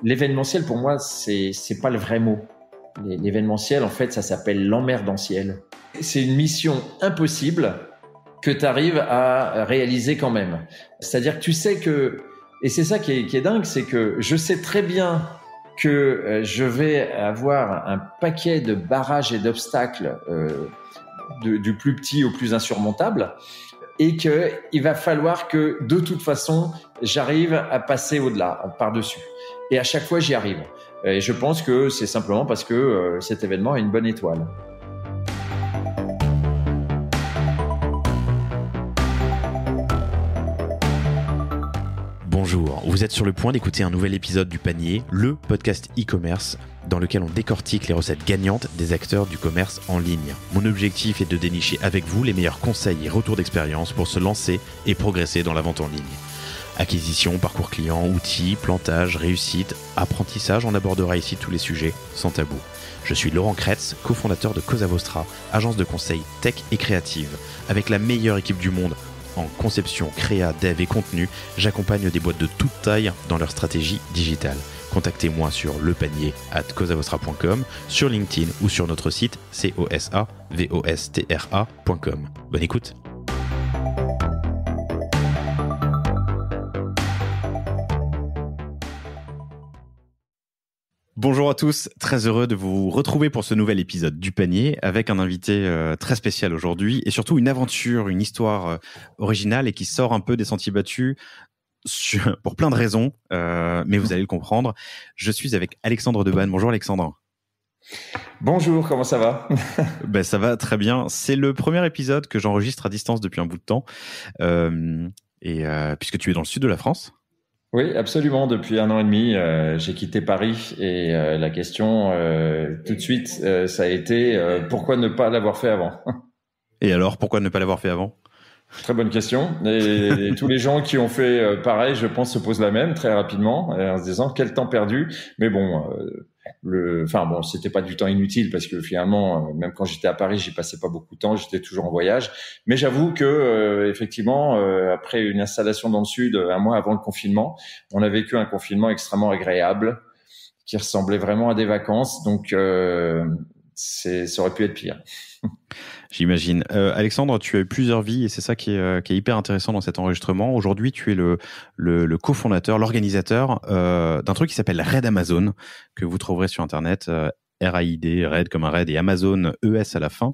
l'événementiel pour moi, c'est pas le vrai mot. L'événementiel, en fait, ça s'appelle l'emmerdentiel. C'est une mission impossible que tu arrives à réaliser quand même. C'est-à-dire que tu sais que, et c'est ça qui est dingue, c'est que je sais très bien que je vais avoir un paquet de barrages et d'obstacles du plus petit au plus insurmontable, et qu'il va falloir que de toute façon j'arrive à passer au-delà, par-dessus. Et à chaque fois j'y arrive. Et je pense que c'est simplement parce que cet événement a une bonne étoile. Bonjour, vous êtes sur le point d'écouter un nouvel épisode du Panier, le podcast e-commerce dans lequel on décortique les recettes gagnantes des acteurs du commerce en ligne. Mon objectif est de dénicher avec vous les meilleurs conseils et retours d'expérience pour se lancer et progresser dans la vente en ligne. Acquisition, parcours client, outils, plantage, réussite, apprentissage, on abordera ici tous les sujets sans tabou. Je suis Laurent Kretz, cofondateur de Cosa Vostra, agence de conseil tech et créative. Avec la meilleure équipe du monde en conception, créa, dev et contenu, j'accompagne des boîtes de toute taille dans leur stratégie digitale. Contactez-moi sur lepanier@cosavostra.com, sur LinkedIn ou sur notre site cosavostra.com. Bonne écoute. Bonjour à tous, très heureux de vous retrouver pour ce nouvel épisode du Panier avec un invité très spécial aujourd'hui et surtout une aventure, une histoire originale et qui sort un peu des sentiers battus pour plein de raisons, mais vous allez le comprendre. Je suis avec Alexandre Debanne. Bonjour Alexandre. Bonjour, comment ça va ? Ça va très bien. C'est le premier épisode que j'enregistre à distance depuis un bout de temps, puisque tu es dans le sud de la France. Oui, absolument. Depuis 1 an et demi, j'ai quitté Paris et la question tout de suite, ça a été pourquoi ne pas l'avoir fait avant ? Et alors, pourquoi ne pas l'avoir fait avant ? Très bonne question. Et tous les gens qui ont fait pareil, je pense, se posent la même très rapidement, en se disant quel temps perdu. Mais bon, c'était pas du temps inutile parce que finalement, même quand j'étais à Paris, j'y passais pas beaucoup de temps, j'étais toujours en voyage. Mais j'avoue que effectivement, après une installation dans le sud, 1 mois avant le confinement, on a vécu un confinement extrêmement agréable qui ressemblait vraiment à des vacances. Donc, ça aurait pu être pire. J'imagine. Alexandre, tu as eu plusieurs vies et c'est ça qui est hyper intéressant dans cet enregistrement. Aujourd'hui, tu es le cofondateur, l'organisateur d'un truc qui s'appelle Raid Amazon, que vous trouverez sur Internet, RAID, Raid comme un Raid et Amazon, ES à la fin,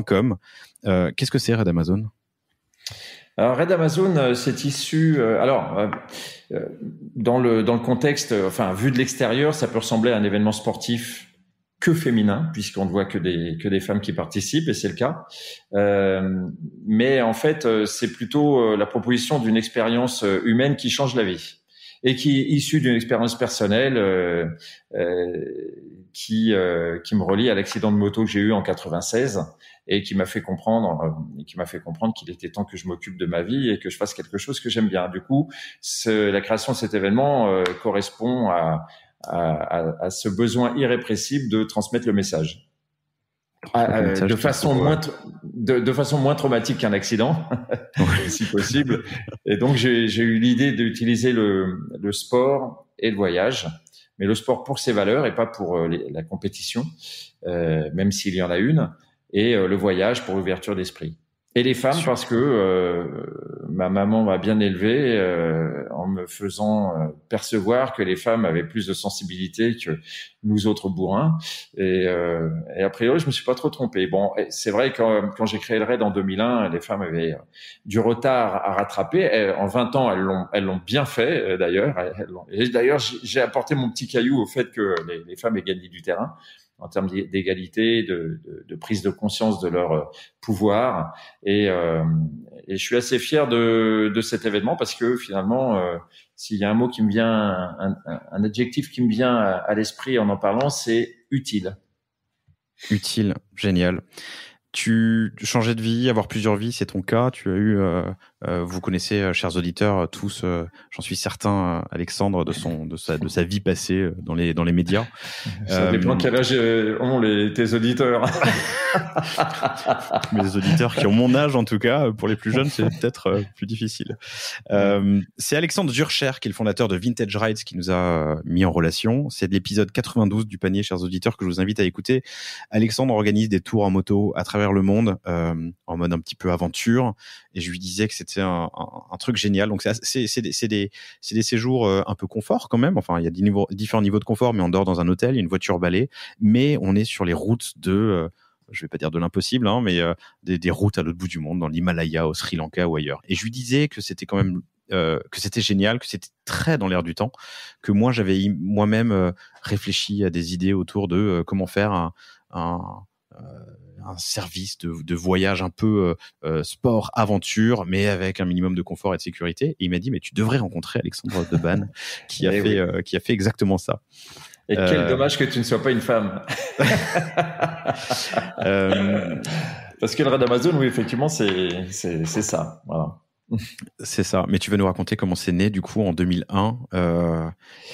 .com. Qu'est-ce que c'est Raid Amazon ? Alors, Raid Amazon, c'est issu. Dans le contexte, vu de l'extérieur, ça peut ressembler à un événement sportif que féminin, puisqu'on ne voit que des femmes qui participent, et c'est le cas. Mais en fait, c'est plutôt la proposition d'une expérience humaine qui change la vie et qui est issue d'une expérience personnelle qui me relie à l'accident de moto que j'ai eu en 96 et qui m'a fait comprendre qu'il était temps que je m'occupe de ma vie et que je fasse quelque chose que j'aime bien. Du coup, la création de cet événement correspond à ce besoin irrépressible de transmettre le message de façon moins traumatique qu'un accident, si possible. Et donc j'ai eu l'idée d'utiliser le sport et le voyage, mais le sport pour ses valeurs et pas pour la compétition, même s'il y en a une, et le voyage pour l'ouverture d'esprit. Et les femmes, parce que ma maman m'a bien élevé en me faisant percevoir que les femmes avaient plus de sensibilité que nous autres bourrins. Et a priori, je me suis pas trop trompé. Bon, c'est vrai que quand j'ai créé le RAID en 2001, les femmes avaient du retard à rattraper. En 20 ans, elles l'ont bien fait, d'ailleurs. Et d'ailleurs, j'ai apporté mon petit caillou au fait que les femmes aient gagné du terrain en termes d'égalité, de prise de conscience de leur pouvoir. Et je suis assez fier de cet événement parce que finalement, s'il y a un mot qui me vient, un adjectif qui me vient à l'esprit en parlant, c'est utile. Utile, génial. Tu changeais de vie, avoir plusieurs vies, c'est ton cas. Tu as eu, vous connaissez, chers auditeurs, tous, j'en suis certain, Alexandre, de sa vie passée dans les médias. Ça dépend quel âge ont tes auditeurs. Mais les auditeurs qui ont mon âge, en tout cas, pour les plus jeunes, c'est peut-être plus difficile. C'est Alexandre Zurcher, qui est le fondateur de Vintage Rides, qui nous a mis en relation. C'est de l'épisode 92 du panier, chers auditeurs, que je vous invite à écouter. Alexandre organise des tours en moto à travers le monde, en mode un petit peu aventure. Et je lui disais que c'était un truc génial. Donc c'est des séjours un peu confort quand même. Enfin, il y a différents niveaux de confort, mais on dort dans un hôtel, il y a une voiture balai, mais on est sur les routes de je vais pas dire de l'impossible, hein, mais des routes à l'autre bout du monde, dans l'Himalaya, au Sri Lanka ou ailleurs. Et je lui disais que c'était quand même que c'était génial, que c'était très dans l'air du temps, que moi j'avais moi-même réfléchi à des idées autour de comment faire un service de voyage un peu sport, aventure, mais avec un minimum de confort et de sécurité. Et il m'a dit, mais tu devrais rencontrer Alexandre Debanne, qui a fait exactement ça. Et quel dommage que tu ne sois pas une femme. Parce que le raid Amazon, oui, effectivement, c'est ça. Voilà. C'est ça. Mais tu vas nous raconter comment c'est né, du coup, en 2001.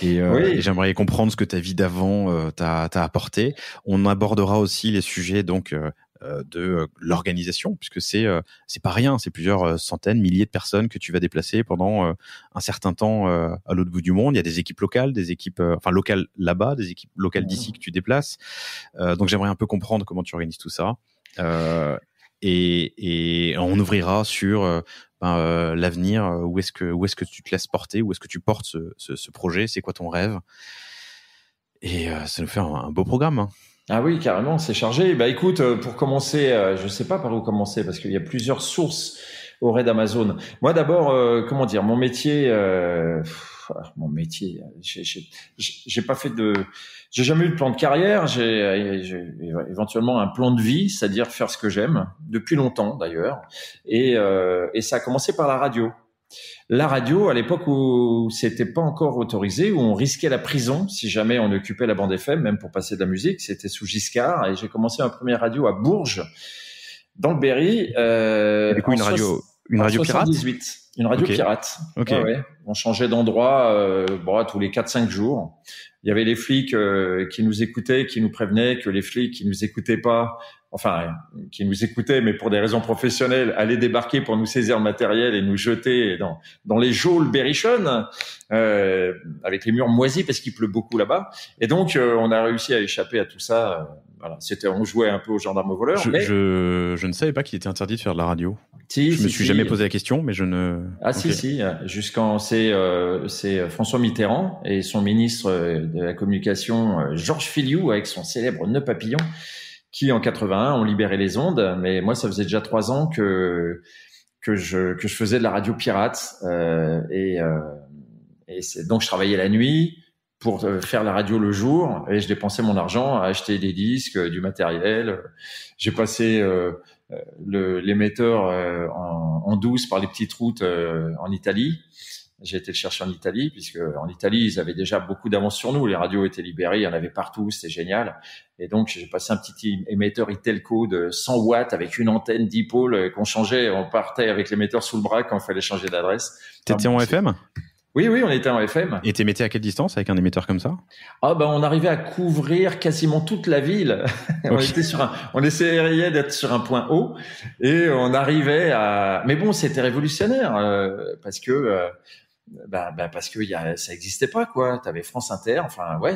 Et j'aimerais comprendre ce que ta vie d'avant t'a apporté. On abordera aussi les sujets, donc, de l'organisation, puisque c'est pas rien, c'est plusieurs centaines, milliers de personnes que tu vas déplacer pendant un certain temps à l'autre bout du monde. Il y a des équipes locales, des équipes locales là-bas, des équipes locales d'ici que tu déplaces. Donc j'aimerais un peu comprendre comment tu organises tout ça. Et on ouvrira sur l'avenir, où est-ce que tu te laisses porter, où est-ce que tu portes ce projet, c'est quoi ton rêve. Et ça nous fait un beau programme, hein. Ah oui, carrément, c'est chargé. Bah écoute, pour commencer, je sais pas par où commencer parce qu'il y a plusieurs sources au raid Amazon. Moi d'abord, comment dire, mon métier, j'ai pas fait j'ai jamais eu de plan de carrière. J'ai éventuellement un plan de vie, c'est-à-dire faire ce que j'aime depuis longtemps d'ailleurs. Et ça a commencé par la radio. La radio, à l'époque où c'était pas encore autorisé, où on risquait la prison si jamais on occupait la bande FM, même pour passer de la musique, c'était sous Giscard. Et j'ai commencé ma première radio à Bourges, dans le Berry. Et du coup, une radio pirate. 78. Une radio pirate. Okay. Ouais. On changeait d'endroit tous les 4-5 jours. Il y avait les flics qui nous écoutaient, qui nous prévenaient que les flics qui nous écoutaient pas, qui nous écoutaient, mais pour des raisons professionnelles, allaient débarquer pour nous saisir le matériel et nous jeter dans les geôles berrichonnes, avec les murs moisis parce qu'il pleut beaucoup là-bas. Et donc, on a réussi à échapper à tout ça. Voilà, on jouait un peu aux gendarmes aux voleurs. Je ne savais pas qu'il était interdit de faire de la radio. Je me suis jamais posé la question, mais je ne. Ah okay. Si, jusqu'en c'est François Mitterrand et son ministre de la communication Georges Filiou avec son célèbre nœud papillon qui en 81 ont libéré les ondes. Mais moi, ça faisait déjà 3 ans que je faisais de la radio pirate et donc je travaillais la nuit pour faire la radio le jour et je dépensais mon argent à acheter des disques, du matériel. J'ai passé l'émetteur en douce par les petites routes en Italie. J'ai été le chercher en Italie puisque en Italie ils avaient déjà beaucoup d'avance sur nous. Les radios étaient libérées, il y en avait partout, c'était génial. Et donc j'ai passé un petit émetteur Itelco de 100 watts avec une antenne dipôle qu'on changeait. On partait avec l'émetteur sous le bras quand il fallait changer d'adresse. T'étais en FM ? Oui, on était en FM. Et t'émettais à quelle distance avec un émetteur comme ça ? On arrivait à couvrir quasiment toute la ville. Okay. On essayait d'être sur un point haut et on arrivait à. Mais bon, c'était révolutionnaire parce que ça existait pas quoi. T'avais France Inter,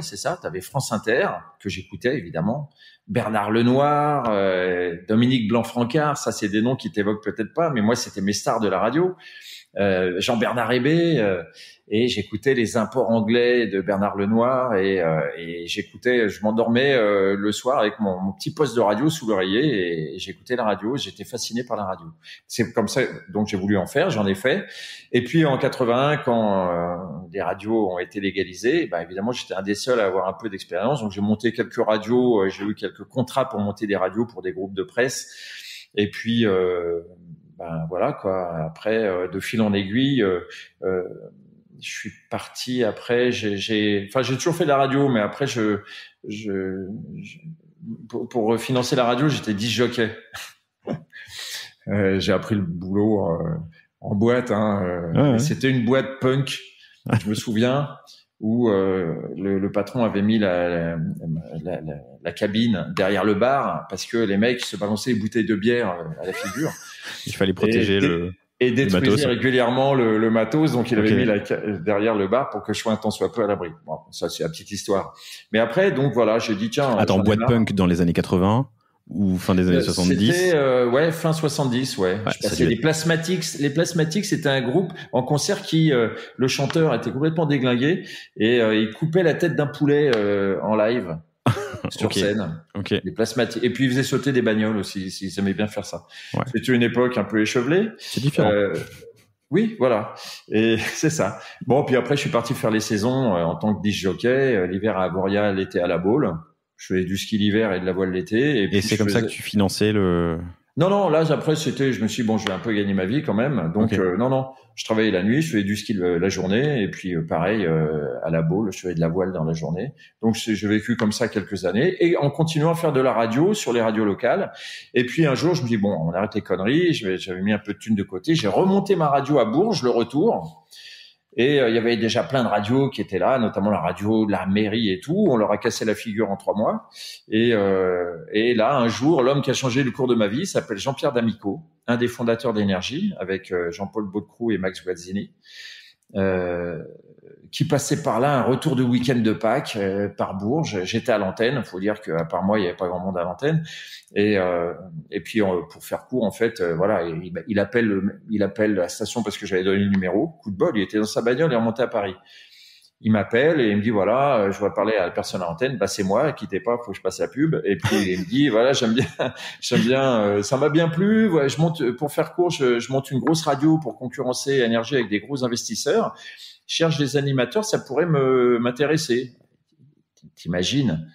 c'est ça. T'avais France Inter que j'écoutais évidemment. Bernard Lenoir, Dominique Blanc-Francard, ça c'est des noms qui t'évoquent peut-être pas, mais moi c'était mes stars de la radio. Jean-Bernard Hébé et j'écoutais les imports anglais de Bernard Lenoir et je m'endormais le soir avec mon petit poste de radio sous l'oreiller et j'écoutais la radio, j'étais fasciné par la radio. C'est comme ça donc j'ai voulu en faire, j'en ai fait. Et puis en 81 quand les radios ont été légalisées, évidemment j'étais un des seuls à avoir un peu d'expérience, donc j'ai monté quelques radios, j'ai eu quelques contrats pour monter des radios pour des groupes de presse et puis voilà quoi. Après, de fil en aiguille, je suis parti. Après, j'ai toujours fait de la radio, mais après, pour financer la radio, j'étais disc jockey. J'ai appris le boulot en boîte. Ouais. C'était une boîte punk, je me souviens, où le patron avait mis la cabine derrière le bar parce que les mecs se balançaient des bouteilles de bière à la figure. Il fallait protéger et détruisait régulièrement le matos, donc il avait mis derrière le bar pour que je sois un tant soit peu à l'abri. Bon, ça c'est la petite histoire. Mais après, donc voilà, j'ai dit tiens. Attends, boîte punk dans les années 80 ou fin des années 70? C'était fin 70, ouais. Je passais les Plasmatics. Les Plasmatics, c'était un groupe en concert qui le chanteur était complètement déglingué et il coupait la tête d'un poulet en live. Sur scène. Les Plasmatics. Et puis ils faisaient sauter des bagnoles aussi, s'ils aimaient bien faire ça. Ouais. C'était une époque un peu échevelée. C'est différent. Oui, voilà. Et c'est ça. Bon, puis après, je suis parti faire les saisons en tant que disc jockey. L'hiver à Avoria, l'été à La Baule. Je faisais du ski l'hiver et de la voile l'été. Et c'est comme ça que tu finançais le... Non, là, après, je me suis dit, bon, je vais un peu gagner ma vie quand même. Donc, non, je travaillais la nuit, je faisais du ski la journée. Et puis, pareil, à La Baule, je faisais de la voile dans la journée. Donc, j'ai vécu comme ça quelques années. Et en continuant à faire de la radio sur les radios locales. Et puis, un jour, je me dis, bon, on arrête les conneries. J'avais mis un peu de thunes de côté. J'ai remonté ma radio à Bourges, le retour. Et il y avait déjà plein de radios qui étaient là, notamment la radio de la mairie et tout. On leur a cassé la figure en 3 mois. Et là, un jour, l'homme qui a changé le cours de ma vie s'appelle Jean-Pierre D'Amico, un des fondateurs d'Énergie, avec Jean-Paul Baudecroux et Max Guazzini, qui passait par là, un retour de week-end de Pâques par Bourges. J'étais à l'antenne. Il faut dire qu'à part moi, il n'y avait pas grand monde à l'antenne. Et puis pour faire court, en fait, voilà, il appelle la station parce que j'avais donné le numéro. Coup de bol, il était dans sa bagnole et remonté à Paris. Il m'appelle et il me dit voilà, je vais parler à la personne à l'antenne. Bah c'est moi, quittez pas, faut que je passe la pub. Et puis il me dit voilà, j'aime bien, ça m'a bien plu. Ouais, je monte pour faire court, je monte une grosse radio pour concurrencer Énergie avec des gros investisseurs. Je cherche des animateurs, ça pourrait m'intéresser. T'imagines?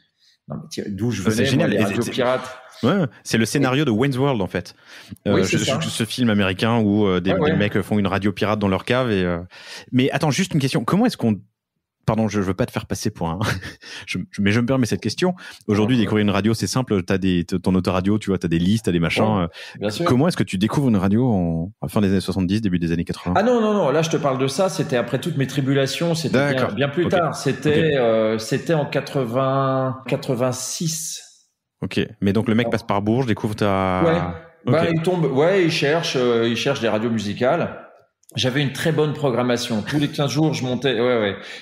Non, mais d'où je venais, génial. Moi, les radios pirates. Ouais, c'est le scénario de Wayne's World en fait. Oui, c'est ça. Ce film américain où des mecs font une radio pirate dans leur cave. Mais attends, juste une question. Comment est-ce qu'on... Pardon, je veux pas te faire passer pour un... mais je me permets cette question. Aujourd'hui, découvrir une radio, c'est simple. T'as ton autoradio, tu vois, t'as des listes, t'as des machins. Bien sûr. Comment est-ce que tu découvres une radio à fin des années 70, début des années 80? Ah non. Là, je te parle de ça. C'était après toutes mes tribulations. C'était bien plus tard. C'était en 86. Ok. Mais donc, le mec passe par Bourges, découvre ta... Ouais. Bah, il cherche des radios musicales. J'avais une très bonne programmation. Tous les 15 jours, je montais.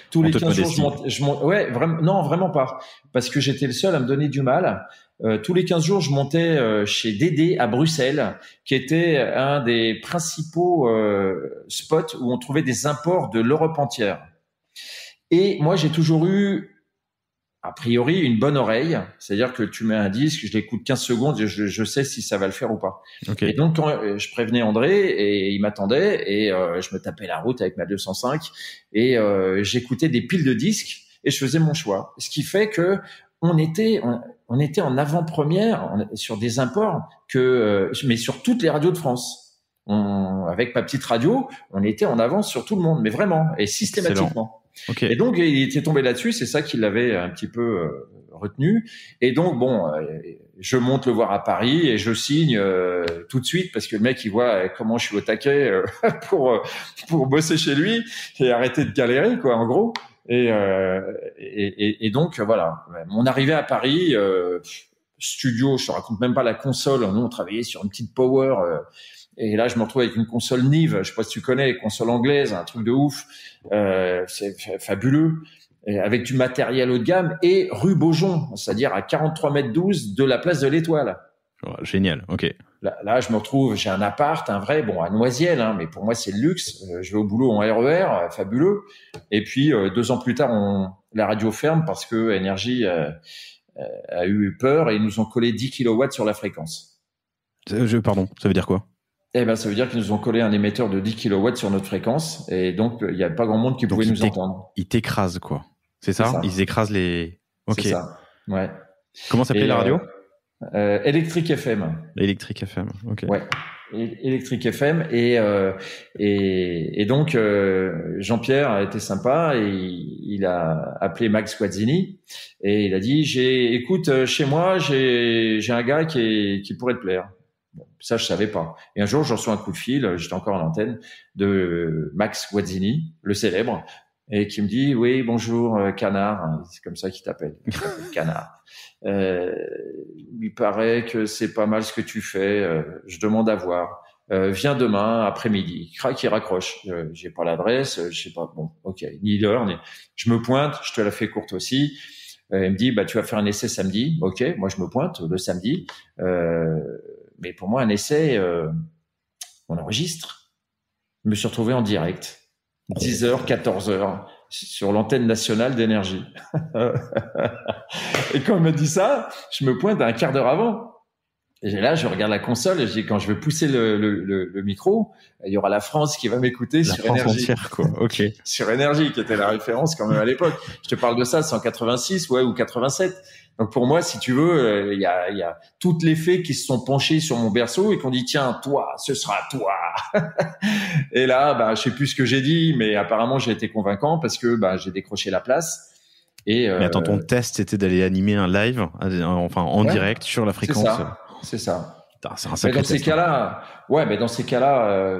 Tous les 15 jours, je montais. Ouais, vraiment. Non, vraiment pas. Parce que j'étais le seul à me donner du mal. Tous les 15 jours, je montais chez Dédé à Bruxelles, qui était un des principaux spots où on trouvait des imports de l'Europe entière. Et moi, j'ai toujours eu, a priori, une bonne oreille. C'est-à-dire que tu mets un disque, je l'écoute 15 secondes, et je sais si ça va le faire ou pas. Okay. Et donc, quand je prévenais André, et il m'attendait, et je me tapais la route avec ma 205, et j'écoutais des piles de disques, et je faisais mon choix. Ce qui fait que on était en avant-première sur des imports mais sur toutes les radios de France. Avec ma petite radio, on était en avance sur tout le monde, mais vraiment, et systématiquement. Excellent. Okay. Et donc, il était tombé là-dessus, c'est ça qui l'avait un petit peu retenu. Et donc, je monte le voir à Paris et je signe tout de suite parce que le mec, il voit comment je suis au taquet pour bosser chez lui et arrêter de galérer, quoi, en gros. Et donc, voilà. Mon arrivée à Paris, studio, je te raconte même pas la console. Nous, on travaillait sur une petite Power. Et là, je me retrouve avec une console Nive. Je sais pas si tu connais, les consoles anglaises, un truc de ouf. C'est fabuleux. Et avec du matériel haut de gamme et rue Beaujon, c'est-à-dire à 43 mètres 12 de la place de l'Étoile. Oh, génial. Ok. Là, je me retrouve, j'ai un appart, un vrai, à Noisiel, hein, mais pour moi, c'est le luxe. Je vais au boulot en RER, fabuleux. Et puis, 2 ans plus tard, la radio ferme parce que Énergie a eu peur et ils nous ont collé 10 kilowatts sur la fréquence. Pardon, ça veut dire quoi? Eh ben, ça veut dire qu'ils nous ont collé un émetteur de 10 kilowatts sur notre fréquence. Et donc, il n'y a pas grand monde qui pouvait nous entendre. Ils t'écrasent, quoi. C'est ça? Ils écrasent les... Ok. C'est ça. Ouais. Comment s'appelait la radio? Electric FM. Electric FM. Ok. Ouais. Électrique FM et donc Jean-Pierre a été sympa et il a appelé Max Guazzini et il a dit écoute, chez moi j'ai un gars qui pourrait te plaire. Bon, ça je savais pas. Et un jour je reçois un coup de fil, j'étais encore à l'antenne, de Max Guazzini, le célèbre, et qui me dit oui bonjour Canard, c'est comme ça qu'il t'appelle, Canard. Il paraît que c'est pas mal ce que tu fais, je demande à voir. Viens demain après-midi. Il raccroche. J'ai pas l'adresse, je sais pas. Bon, ok, ni l'heure. Je me pointe. Je te la fais courte aussi. Il me dit tu vas faire un essai samedi. Ok, moi je me pointe le samedi. Mais pour moi un essai, on enregistre. Je me suis retrouvé en direct, 10h, 14h sur l'antenne nationale d'énergie. Et quand il me dit ça, je me pointe un quart d'heure avant. Et là, je regarde la console et je dis, quand je vais pousser le micro, il y aura la France qui va m'écouter sur France Énergie. Entière, quoi. Ok. Sur Énergie, qui était la référence quand même à l'époque. Je te parle de ça, c'est en 86, ou 87. Donc pour moi, si tu veux, il y a toutes les fées qui se sont penchées sur mon berceau et qu'on dit, tiens, toi, ce sera toi. Et là, je sais plus ce que j'ai dit, mais apparemment j'ai été convaincant parce que j'ai décroché la place. Mais attends, ton test, c'était d'aller animer un live, en direct sur la fréquence. C'est ça. C'est un sacré test. Mais dans ces cas-là,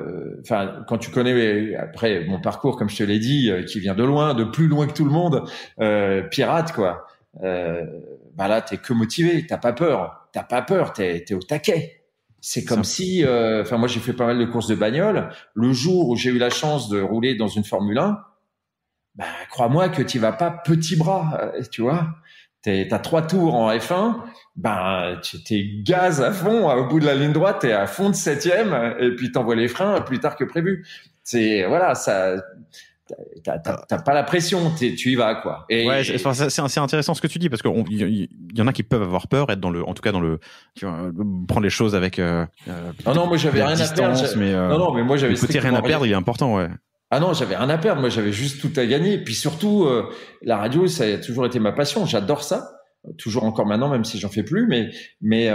quand tu connais après mon parcours, comme je te l'ai dit, qui vient de loin, de plus loin que tout le monde, pirate quoi. Là, t'es que motivé, t'as pas peur, t'es au taquet. C'est comme si, moi j'ai fait pas mal de courses de bagnole. Le jour où j'ai eu la chance de rouler dans une Formule 1, crois-moi que tu vas pas petit bras, tu vois. T'as 3 tours en F1, t'es gaz à fond, au bout de la ligne droite, t'es à fond de 7e, et puis t'envoies les freins plus tard que prévu. Ça, t'as pas la pression, tu y vas, quoi. Et c'est intéressant ce que tu dis, parce qu'il y en a qui peuvent avoir peur, être prendre les choses avec, non, moi j'avais rien à perdre. Mais moi j'avais le côté rien à perdre, il est important, ouais. Ah non, j'avais rien à perdre. Moi, j'avais juste tout à gagner. Puis surtout, la radio, ça a toujours été ma passion. J'adore ça. Toujours encore maintenant, même si j'en fais plus. Mais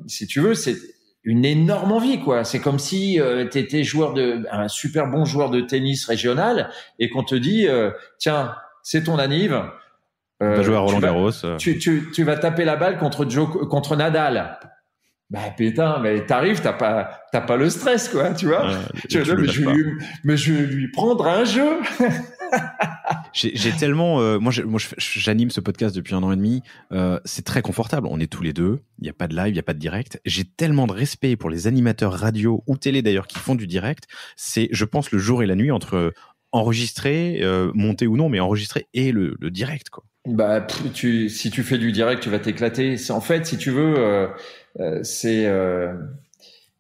si tu veux, c'est une énorme envie, quoi. C'est comme si t'étais un super bon joueur de tennis régional et qu'on te dit, tiens, c'est ton anniv. Tu vas jouer à Roland-Garros. Tu vas taper la balle contre Nadal. Putain, mais t'arrives, t'as pas le stress, quoi, tu vois. Je vais lui prendre un jeu. J'ai tellement, moi, j'anime ce podcast depuis 1 an et demi. C'est très confortable. On est tous les deux. Il n'y a pas de live, il n'y a pas de direct. J'ai tellement de respect pour les animateurs radio ou télé d'ailleurs qui font du direct. C'est, je pense, le jour et la nuit entre enregistrer, monter ou non, mais enregistrer et le direct, quoi. Si tu fais du direct, tu vas t'éclater. C'est en fait, si tu veux,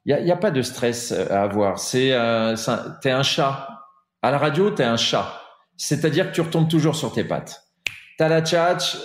y a pas de stress à avoir. T'es un chat. À la radio, t'es un chat. C'est-à-dire que tu retombes toujours sur tes pattes. T'as la tchatch,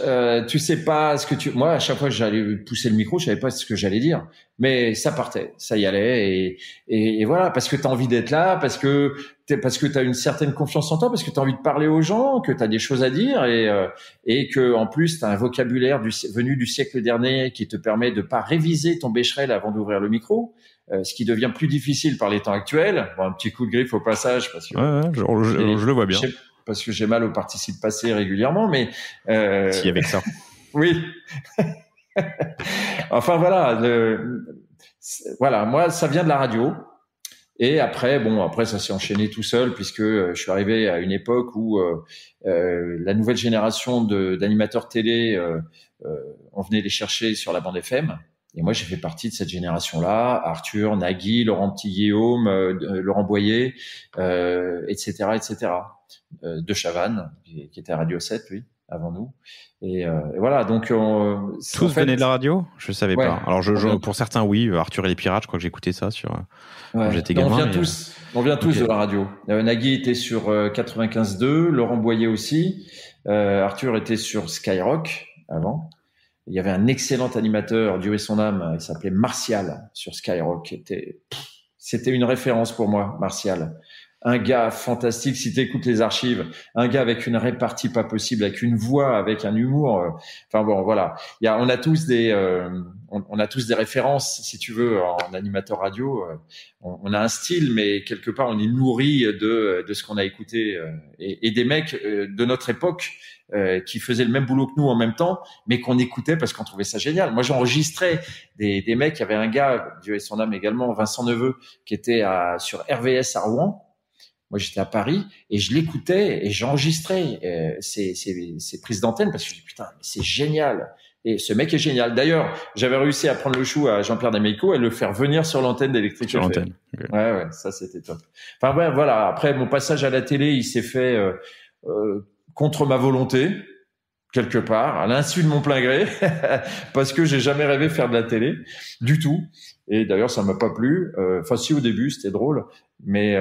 tu sais pas moi, à chaque fois que j'allais pousser le micro, je savais pas ce que j'allais dire. Mais ça partait, ça y allait et voilà, parce que t'as envie d'être là, parce que t'as une certaine confiance en toi, parce que t'as envie de parler aux gens, que t'as des choses à dire et que, en plus, t'as un vocabulaire venu du siècle dernier qui te permet de pas réviser ton Becherel avant d'ouvrir le micro. Ce qui devient plus difficile par les temps actuels. Bon, un petit coup de griffe au passage parce que je le vois bien. Parce que j'ai mal au participe passé régulièrement, mais si avec ça. Oui. Enfin voilà, moi ça vient de la radio. Et après ça s'est enchaîné tout seul puisque je suis arrivé à une époque où la nouvelle génération d'animateurs télé, on venait les chercher sur la bande FM. Et moi, j'ai fait partie de cette génération-là. Arthur, Nagui, Laurent Petit-Guillaume, Laurent Boyer, etc., etc. De Chavannes, qui était à Radio 7, lui, avant nous. Et voilà, donc... Tous venaient de la radio ? Je savais pas. Alors, pour certains, oui. Arthur et les Pirates, je crois que j'écoutais ça quand j'étais gamin. On vient tous de la radio. Nagui était sur 95.2, Laurent Boyer aussi. Arthur était sur Skyrock avant. Il y avait un excellent animateur, Dieu ait son âme, il s'appelait Martial sur Skyrock. C'était une référence pour moi, Martial. un gars fantastique. Si tu écoutes les archives, un gars avec une répartie pas possible, avec une voix, avec un humour. Enfin bon, voilà. On a tous des références, si tu veux, en animateur radio. On a un style, mais quelque part, on est nourri de ce qu'on a écouté et des mecs de notre époque qui faisaient le même boulot que nous en même temps, mais qu'on écoutait parce qu'on trouvait ça génial. Moi, j'enregistrais des mecs. Il y avait un gars, Dieu ait son âme également, Vincent Neveu, qui était sur RVS à Rouen. Moi, j'étais à Paris et je l'écoutais et j'enregistrais ses prises d'antenne parce que je dis putain, mais c'est génial. Et ce mec est génial. D'ailleurs, j'avais réussi à prendre le chou à Jean-Pierre D'Amico et le faire venir sur l'antenne d'Electric Sur FM. l'antenne. Okay. Ouais, ça c'était top. Enfin ouais, voilà. Après, mon passage à la télé, il s'est fait contre ma volonté, quelque part, à l'insu de mon plein gré, parce que j'ai jamais rêvé faire de la télé du tout. Et d'ailleurs, ça m'a pas plu. Enfin, si au début, c'était drôle, mais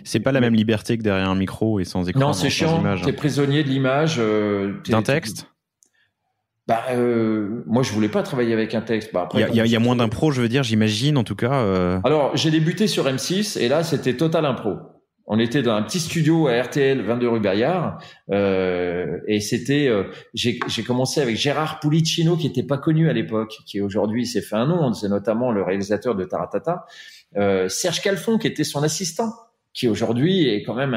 c'est pas la même liberté que derrière un micro et sans écran. Non, c'est chiant. T'es prisonnier de l'image. D'un texte. Moi, je voulais pas travailler avec un texte. Après, il y a moins d'impro, je veux dire, j'imagine, en tout cas. Alors, j'ai débuté sur M6 et là, c'était total impro. On était dans un petit studio à RTL, 22 rue Bayard, et c'était. J'ai commencé avec Gérard Pulicino, qui était pas connu à l'époque, qui aujourd'hui s'est fait un nom. C'est notamment le réalisateur de Taratata. Serge Calfon, qui était son assistant, qui aujourd'hui est quand même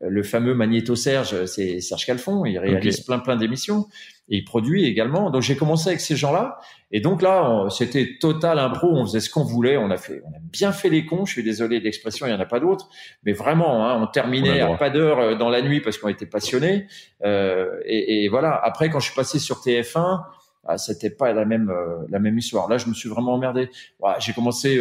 le fameux Magnéto Serge, c'est Serge Calfon. Il réalise plein d'émissions et il produit également. Donc j'ai commencé avec ces gens-là. Et donc là, c'était total impro. On faisait ce qu'on voulait. On a bien fait les cons. Je suis désolé de l'expression, il y en a pas d'autre. Mais vraiment, on terminait à pas d'heure dans la nuit parce qu'on était passionnés. Et voilà. Après, quand je suis passé sur TF1, c'était pas la même histoire. Là, je me suis vraiment emmerdé. J'ai commencé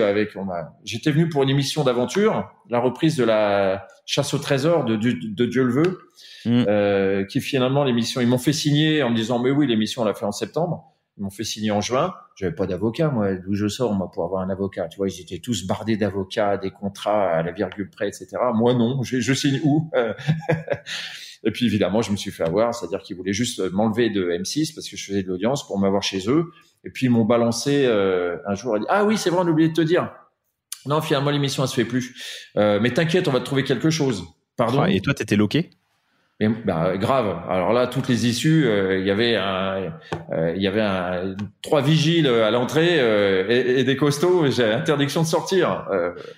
j'étais venu pour une émission d'aventure, la reprise de la chasse au trésor de Dieu le veut, qui finalement l'émission, ils m'ont fait signer en me disant mais oui, l'émission on l'a fait en septembre. Ils m'ont fait signer en juin. J'avais pas d'avocat, moi. D'où je sors, moi, pour avoir un avocat. Tu vois, ils étaient tous bardés d'avocats, des contrats à la virgule près, etc. Moi, non. Je signe où? Et puis, évidemment, je me suis fait avoir. C'est-à-dire qu'ils voulaient juste m'enlever de M6 parce que je faisais de l'audience pour m'avoir chez eux. Et puis, ils m'ont balancé, un jour. Dit, ah oui, c'est vrai, on a oublié de te dire. Non, finalement, l'émission, elle se fait plus. Mais t'inquiète, on va te trouver quelque chose. Pardon. Et toi, t'étais loqué? Mais, grave. Alors là, toutes les issues, il y avait 3 vigiles à l'entrée et des costauds. J'ai interdiction de sortir.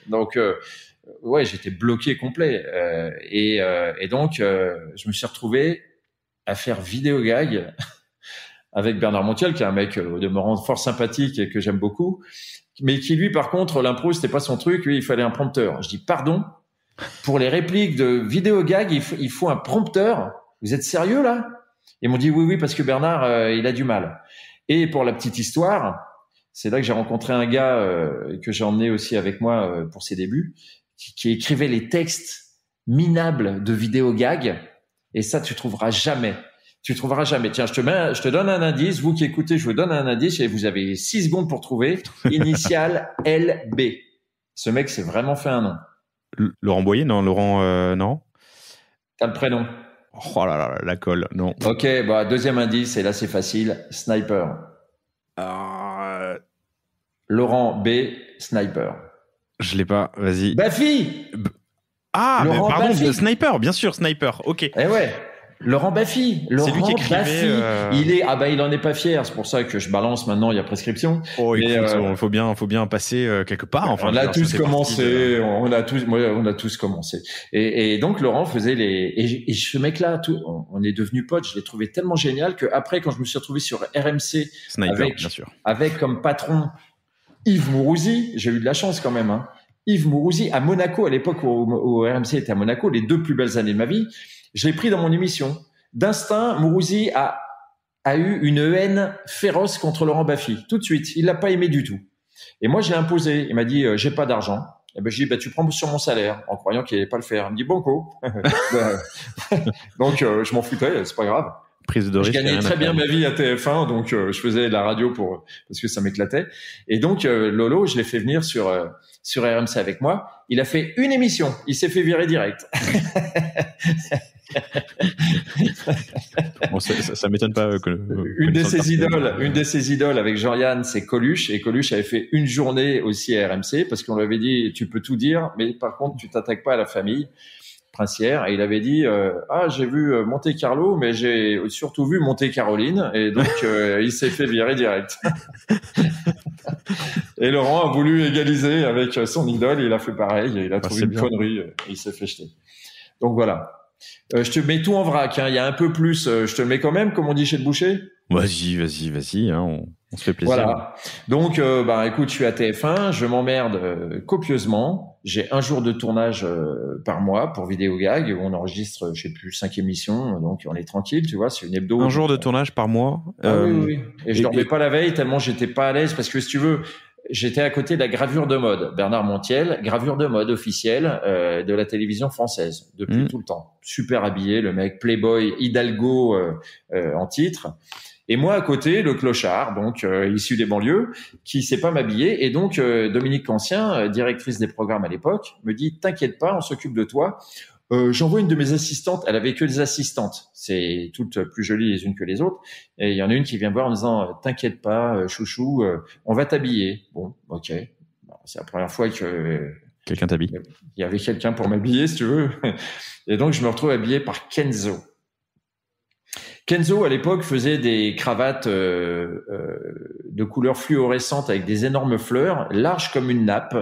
Donc, ouais, j'étais bloqué complet. Et donc, je me suis retrouvé à faire vidéo gag avec Bernard Montiel, qui est un mec au demeurant fort sympathique et que j'aime beaucoup, mais qui lui, par contre, l'impro, c'était pas son truc. Lui, il fallait un prompteur. Je dis pardon. Pour les répliques de vidéo gag, il faut un prompteur. Vous êtes sérieux là? Ils m'ont dit oui, parce que Bernard, il a du mal. Et pour la petite histoire, c'est là que j'ai rencontré un gars que j'ai emmené aussi avec moi pour ses débuts, qui écrivait les textes minables de vidéo gag. Et ça, tu trouveras jamais. Tiens, je te donne un indice. Vous qui écoutez, je vous donne un indice et vous avez 6 secondes pour trouver. Initial LB. Ce mec s'est vraiment fait un nom. Laurent Boyer, non. Laurent, non. T'as le prénom. Oh là là, la colle, non. Ok, deuxième indice, et là c'est facile. Sniper. Laurent B. Sniper. Je l'ai pas, vas-y. Baffy. Mais pardon, Baffy. Sniper, bien sûr, Sniper, ok. Eh ouais. Laurent Baffy. C'est lui qui écrivait. Il en est pas fier. C'est pour ça que je balance maintenant. Il y a prescription. Oh, écoute, faut bien passer quelque part. Enfin, on a tous commencé. On a tous commencé. Et donc Laurent faisait et ce mec-là, on est devenu potes. Je l'ai trouvé tellement génial que après, quand je me suis retrouvé sur RMC Sniper, bien sûr, avec comme patron Yves Mourouzi, j'ai eu de la chance quand même. Hein. Yves Mourouzi à Monaco à l'époque où RMC était à Monaco, les 2 plus belles années de ma vie. Je l'ai pris dans mon émission. D'instinct, Mourouzi a eu une haine féroce contre Laurent Baffy. Tout de suite. Il l'a pas aimé du tout. Et moi, je l'ai imposé. Il m'a dit, j'ai pas d'argent. Et ben, je dis, tu prends sur mon salaire, en croyant qu'il allait pas le faire. Il me dit, banco. Donc, je m'en foutais, c'est pas grave. prise de risque. Je gagnais très bien ma vie à TF1, donc je faisais de la radio parce que ça m'éclatait. Et donc Lolo, je l'ai fait venir sur RMC avec moi. Il a fait une émission, il s'est fait virer direct. Bon, ça m'étonne pas que une de ses idoles avec Jean-Yann, c'est Coluche, et Coluche avait fait une journée aussi à RMC parce qu'on lui avait dit tu peux tout dire, mais par contre tu t'attaques pas à la famille princière. Et il avait dit j'ai vu Monte Carlo, mais j'ai surtout vu Monte Caroline, et donc il s'est fait virer direct. Et Laurent a voulu égaliser avec son idole, il a fait pareil, il a trouvé une connerie, il s'est fait jeter. Donc voilà. Je te mets tout en vrac, hein. Il y a un peu plus, je te le mets quand même, comme on dit chez le boucher. Vas-y, hein, on se fait plaisir. Voilà. Donc, écoute, je suis à TF1, je m'emmerde copieusement. J'ai un jour de tournage par mois pour Vidéogag, où on enregistre, je sais plus, 5 émissions, donc on est tranquille, tu vois, c'est une hebdo. Un jour de tournage par mois. Oui. Et je dormais pas la veille tellement j'étais pas à l'aise, parce que si tu veux, j'étais à côté de la gravure de mode. Bernard Montiel, gravure de mode officielle de la télévision française depuis tout le temps. Super habillé, le mec Playboy, Hidalgo en titre. Et moi à côté, le clochard, donc issu des banlieues, qui sait pas m'habiller. Et donc Dominique Cancien, directrice des programmes à l'époque, me dit t'inquiète pas, on s'occupe de toi. J'envoie une de mes assistantes, elle avait que des assistantes, c'est toutes plus jolies les unes que les autres, et il y en a une qui vient me voir en disant t'inquiète pas chouchou, on va t'habiller. Bon, ok, c'est la première fois que quelqu'un t'habille. Il y avait quelqu'un pour m'habiller, si tu veux, et donc je me retrouve habillé par Kenzo. Kenzo à l'époque faisait des cravates de couleur fluorescente avec des énormes fleurs, larges comme une nappe,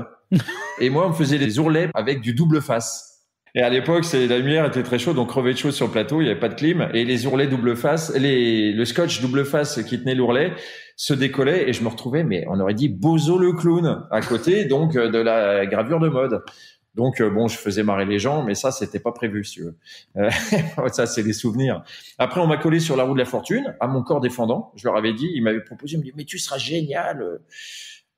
et moi on me faisait des ourlets avec du double face. Et à l'époque, la lumière était très chaude, donc crevait de chaud sur le plateau, il n'y avait pas de clim, et les ourlets double face, le scotch double face qui tenait l'ourlet se décollait, et je me retrouvais, mais on aurait dit Bozo le clown à côté, donc de la gravure de mode. Donc je faisais marrer les gens, mais ça c'était pas prévu, si tu veux. Ça c'est des souvenirs. Après on m'a collé sur la roue de la fortune, à mon corps défendant. Je leur avais dit, ils m'avaient proposé, ils me disaient mais tu seras génial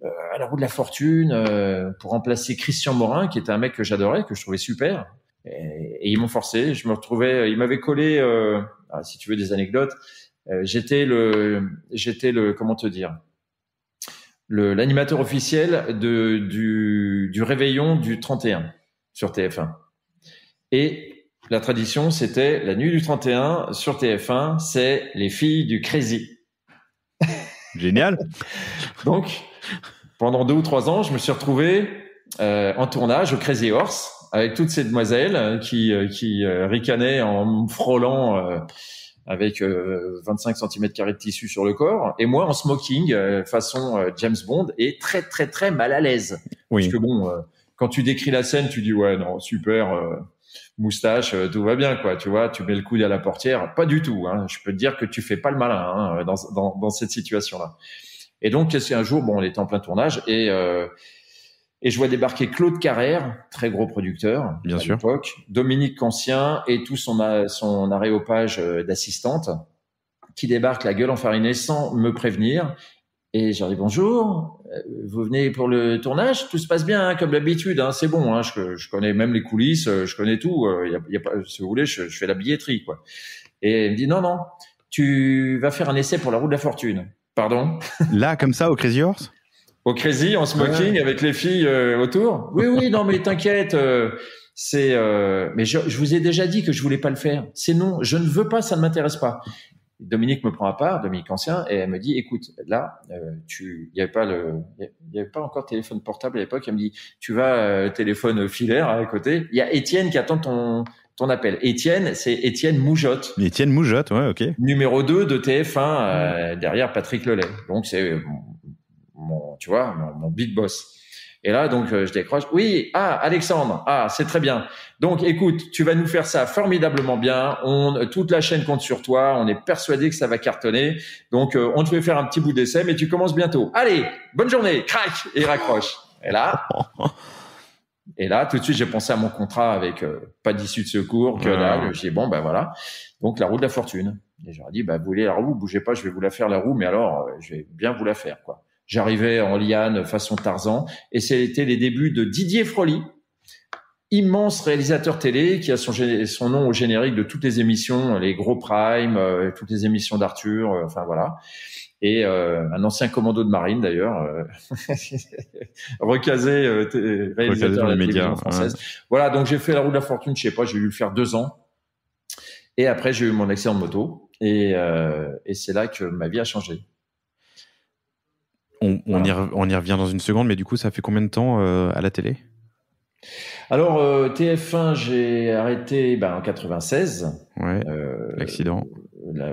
à la roue de la fortune pour remplacer Christian Morin, qui était un mec que j'adorais, que je trouvais super. Et ils m'ont forcé. Je me retrouvais, ils m'avaient collé. Si tu veux des anecdotes, j'étais le comment te dire, l'animateur officiel du réveillon du 31 sur TF1. Et la tradition, c'était la nuit du 31 sur TF1, c'est les filles du Crazy. Génial. Donc, pendant 2 ou 3 ans, je me suis retrouvé en tournage au Crazy Horse avec toutes ces demoiselles qui ricanaient en frôlant avec 25 cm² de tissu sur le corps, et moi en smoking façon James Bond, et très très très mal à l'aise. Oui. Parce que quand tu décris la scène, tu dis ouais non super moustache, tout va bien quoi, tu vois, tu mets le coude à la portière, pas du tout. Hein. Je peux te dire que tu fais pas le malin dans cette situation-là. Et donc c'est un jour, on était en plein tournage, et je vois débarquer Claude Carrère, très gros producteur bien sûr, l'époque, Dominique Cancien et tout son aréopage d'assistantes qui débarquent la gueule enfarinée sans me prévenir. Et je leur dis bonjour, vous venez pour le tournage, tout se passe bien hein, comme d'habitude, hein, c'est bon, hein, je connais même les coulisses, je connais tout, y a pas, si vous voulez, je fais la billetterie quoi. Et il me dit non, tu vas faire un essai pour la roue de la fortune. Pardon ? Là comme ça au Crazy Horse ? Au Crazy, en smoking, avec les filles autour. Oui, non, mais t'inquiète, mais je vous ai déjà dit que je voulais pas le faire. C'est non, je ne veux pas, ça ne m'intéresse pas. Dominique me prend à part, Dominique Cancien, et elle me dit, écoute, là, il y avait pas encore de téléphone portable à l'époque. Elle me dit, tu vas téléphone filaire à côté. Il y a Étienne qui attend ton appel. Étienne, c'est Étienne Moujotte. Étienne Moujotte, ouais, ok. Numéro 2 de TF1 derrière Patrick Lelay. Donc c'est mon big boss. Et là, donc, je décroche. Oui, Alexandre, c'est très bien. Donc, écoute, tu vas nous faire ça formidablement bien. Toute la chaîne compte sur toi. On est persuadé que ça va cartonner. Donc, on te fait faire un petit bout d'essai, mais tu commences bientôt. Allez, bonne journée. Crac, et il raccroche. Et là, tout de suite, j'ai pensé à mon contrat avec pas d'issue de secours, que dalle. J'ai dit bon, voilà. Donc, la roue de la fortune. Et j'aurais dit, vous voulez la roue, bougez pas, je vais vous la faire la roue, mais alors, je vais bien vous la faire, quoi. J'arrivais en liane façon Tarzan, et c'était les débuts de Didier Froli, immense réalisateur télé qui a son nom au générique de toutes les émissions, les gros primes, toutes les émissions d'Arthur, enfin voilà. Et un ancien commando de marine d'ailleurs, recasé réalisateur de la télévision française. Ouais. Voilà, donc j'ai fait la roue de la fortune, je sais pas, j'ai dû le faire 2 ans. Et après, j'ai eu mon accident de moto. Et c'est là que ma vie a changé. On y revient dans une seconde, mais du coup, ça fait combien de temps à la télé ? Alors, TF1, j'ai arrêté en 96. Ouais, l'accident.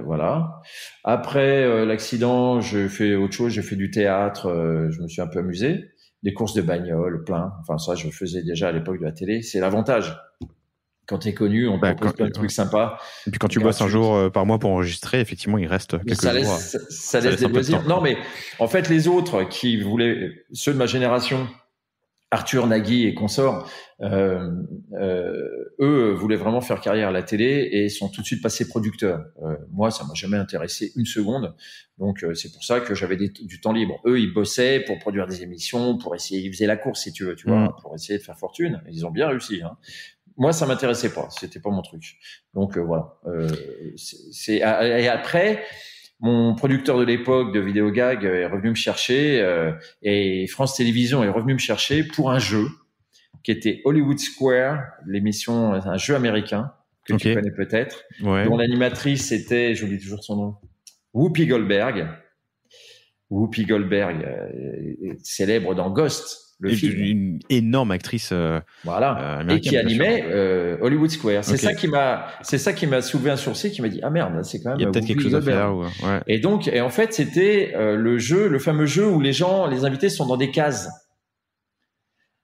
Voilà. Après l'accident, j'ai fait autre chose. J'ai fait du théâtre. Je me suis un peu amusé. Des courses de bagnole, plein. Enfin, ça, je faisais déjà à l'époque de la télé. C'est l'avantage. Quand t'es connu, on propose plein de trucs sympas. Et puis quand tu bosses un jour par mois pour enregistrer, effectivement, il reste quelques jours. Ça laisse des loisirs. Non, mais en fait, les autres qui voulaient, ceux de ma génération, Arthur, Nagui et consorts, eux voulaient vraiment faire carrière à la télé et sont tout de suite passés producteurs. Moi, ça m'a jamais intéressé une seconde. Donc, c'est pour ça que j'avais du temps libre. Eux, ils bossaient pour produire des émissions, pour essayer, ils faisaient la course, si tu veux, vois, pour essayer de faire fortune. Ils ont bien réussi, hein. Moi, ça m'intéressait pas. C'était pas mon truc. Donc, voilà. Et après, mon producteur de l'époque de Vidéogag est revenu me chercher et France Télévisions est revenu me chercher pour un jeu qui était Hollywood Square, l'émission, un jeu américain que tu connais peut-être, dont l'animatrice était, j'oublie toujours son nom, Whoopi Goldberg. Whoopi Goldberg, célèbre dans Ghost. Le film. Une énorme actrice voilà, et qui animait Hollywood Square. C'est ça qui m'a soulevé un sourcil, qui m'a dit merde, c'est quand même. Il y a peut-être quelque chose à faire. Ouais. Et en fait, c'était le fameux jeu où les invités sont dans des cases.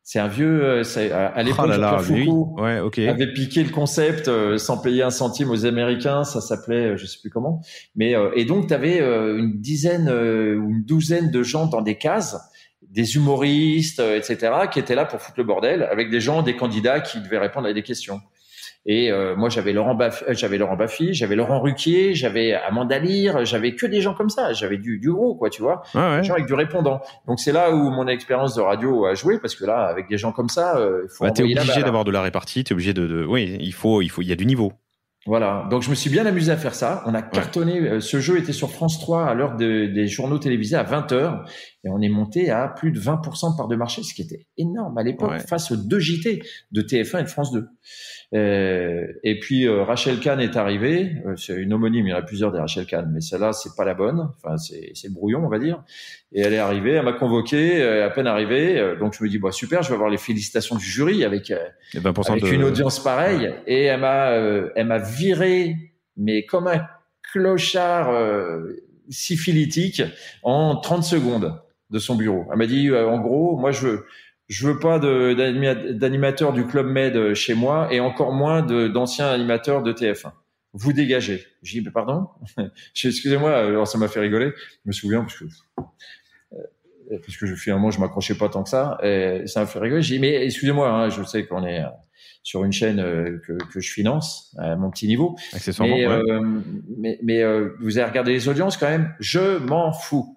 C'est un vieux, à l'époque, Jean-Pierre Foucault avait piqué le concept sans payer un centime aux Américains. Ça s'appelait, je sais plus comment. Mais et donc, t'avais une dizaine ou une douzaine de gens dans des cases. Des humoristes, etc., qui étaient là pour foutre le bordel, avec des candidats qui devaient répondre à des questions. Et moi, j'avais Laurent Baffy, j'avais Laurent Ruquier, j'avais Amanda Lear, j'avais que des gens comme ça, j'avais du gros, quoi, tu vois, des gens avec du répondant. Donc c'est là où mon expérience de radio a joué, parce que là, avec des gens comme ça, il faut. T'es obligé d'avoir de la répartie, t'es obligé oui, il y a du niveau. Voilà, donc je me suis bien amusé à faire ça. On a cartonné. Ce jeu était sur France 3 à l'heure des journaux télévisés à 20h. Et on est monté à plus de 20% de part de marché, ce qui était énorme à l'époque, face aux 2 JT de TF1 et de France 2. Et puis Rachel Kahn est arrivée. C'est une homonyme, il y en a plusieurs des Rachel Kahn, mais celle-là, c'est pas la bonne. Enfin, c'est le brouillon, on va dire. Et elle est arrivée, elle m'a convoqué, à peine arrivée. Donc je me dis, super, je vais avoir les félicitations du jury avec une audience pareille. Et elle m'a viré, mais comme un clochard syphilitique, en 30 secondes de son bureau. Elle m'a dit, en gros, moi je veux pas d'animateur du Club Med chez moi, et encore moins d'anciens animateurs de TF1. Vous dégagez. J'ai dit, pardon? Excusez-moi, alors ça m'a fait rigoler. Je me souviens parce que finalement je m'accrochais pas tant que ça, et ça m'a fait rigoler. J'ai dit, mais excusez-moi, hein, je sais qu'on est sur une chaîne que je finance à mon petit niveau. Accessoirement, mais vous avez regardé les audiences quand même. Je m'en fous.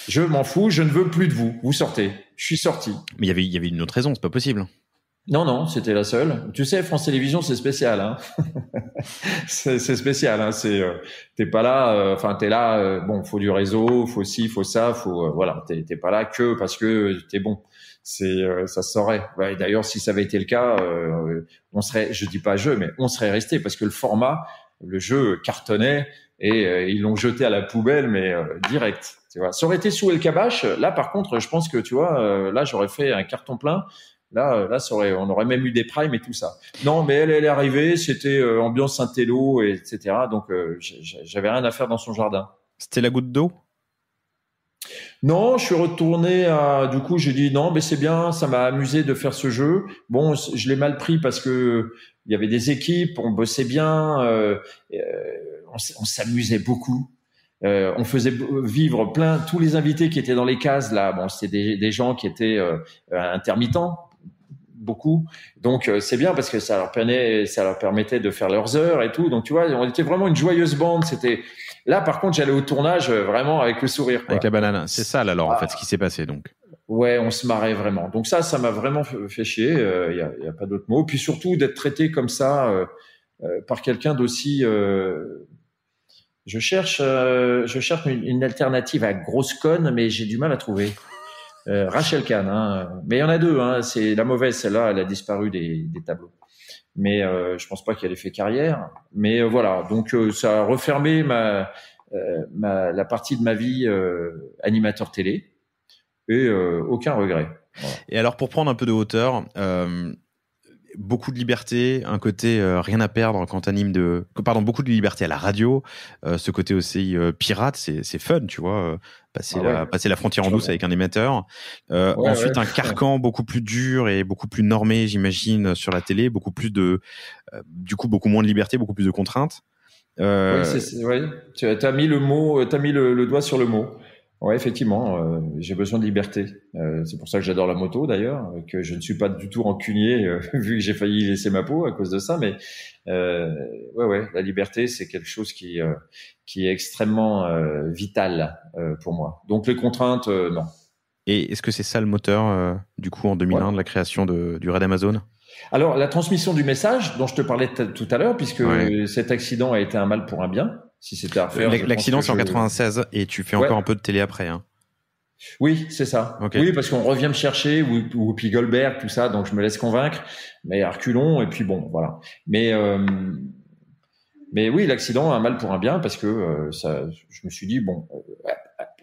Je ne veux plus de vous. Vous sortez. Je suis sorti. Mais il y avait une autre raison, c'est pas possible. Non, c'était la seule. Tu sais, France Télévisions, c'est spécial, hein. c'est spécial, hein. T'es pas là, t'es là, faut du réseau, faut ci, faut ça, voilà. T'es pas là que parce que t'es bon. Ça se saurait. Ouais, d'ailleurs, si ça avait été le cas, on serait resté, parce que le jeu cartonnait, et ils l'ont jeté à la poubelle, mais direct. Tu vois, ça aurait été sous El Kabash. Là, par contre, je pense que tu vois, là, j'aurais fait un carton plein. Là, on aurait même eu des primes et tout ça. Non, mais elle est arrivée, c'était ambiance Saint-Élo, etc. Donc, j'avais rien à faire dans son jardin. C'était la goutte d'eau? Non, je suis retourné du coup, j'ai dit non, mais c'est bien, ça m'a amusé de faire ce jeu. Bon, je l'ai mal pris parce que il y avait des équipes, on bossait bien, on s'amusait beaucoup. On faisait vivre tous les invités qui étaient dans les cases là. Bon, c'était des gens qui étaient intermittents, beaucoup. Donc c'est bien parce que ça leur permettait de faire leurs heures et tout. Donc tu vois, on était vraiment une joyeuse bande. C'était là, par contre, j'allais au tournage vraiment avec le sourire, quoi. Avec la banane. C'est ça alors en fait ce qui s'est passé donc. Ouais, on se marrait vraiment. Donc ça m'a vraiment fait chier. Y a pas d'autre mot. Puis surtout d'être traité comme ça par quelqu'un d'aussi. Je cherche une alternative à grosse conne, mais j'ai du mal à trouver. Rachel Kahn, hein. Mais il y en a deux. Hein. C'est la mauvaise, celle-là, elle a disparu des tableaux. Mais je pense pas qu'elle ait fait carrière. Mais voilà, donc ça a refermé la partie de ma vie animateur télé et aucun regret. Voilà. Et alors, pour prendre un peu de hauteur, beaucoup de liberté, un côté rien à perdre quand t'animes beaucoup de liberté à la radio, ce côté aussi pirate, c'est fun, tu vois, passer la frontière en douce avec un émetteur. Ensuite, un carcan beaucoup plus dur et beaucoup plus normé, j'imagine, sur la télé, beaucoup plus du coup, beaucoup moins de liberté, beaucoup plus de contraintes. Oui, tu as mis le doigt sur le mot. Ouais, effectivement, j'ai besoin de liberté. C'est pour ça que j'adore la moto d'ailleurs, que je ne suis pas du tout rancunier vu que j'ai failli laisser ma peau à cause de ça. Mais la liberté, c'est quelque chose qui est extrêmement vital pour moi. Donc les contraintes, non. Et est-ce que c'est ça le moteur du coup en 2001 de la création du Raid Amazon? Alors la transmission du message dont je te parlais tout à l'heure, puisque cet accident a été un mal pour un bien. Si c'était à refaire, l'accident c'est en 96 et tu fais encore un peu de télé après. Hein. Oui, c'est ça. Okay. Oui, parce qu'on revient me chercher ou puis Goldberg, tout ça, donc je me laisse convaincre, mais à reculons et puis bon, voilà. Mais oui, l'accident a un mal pour un bien parce que je me suis dit bon,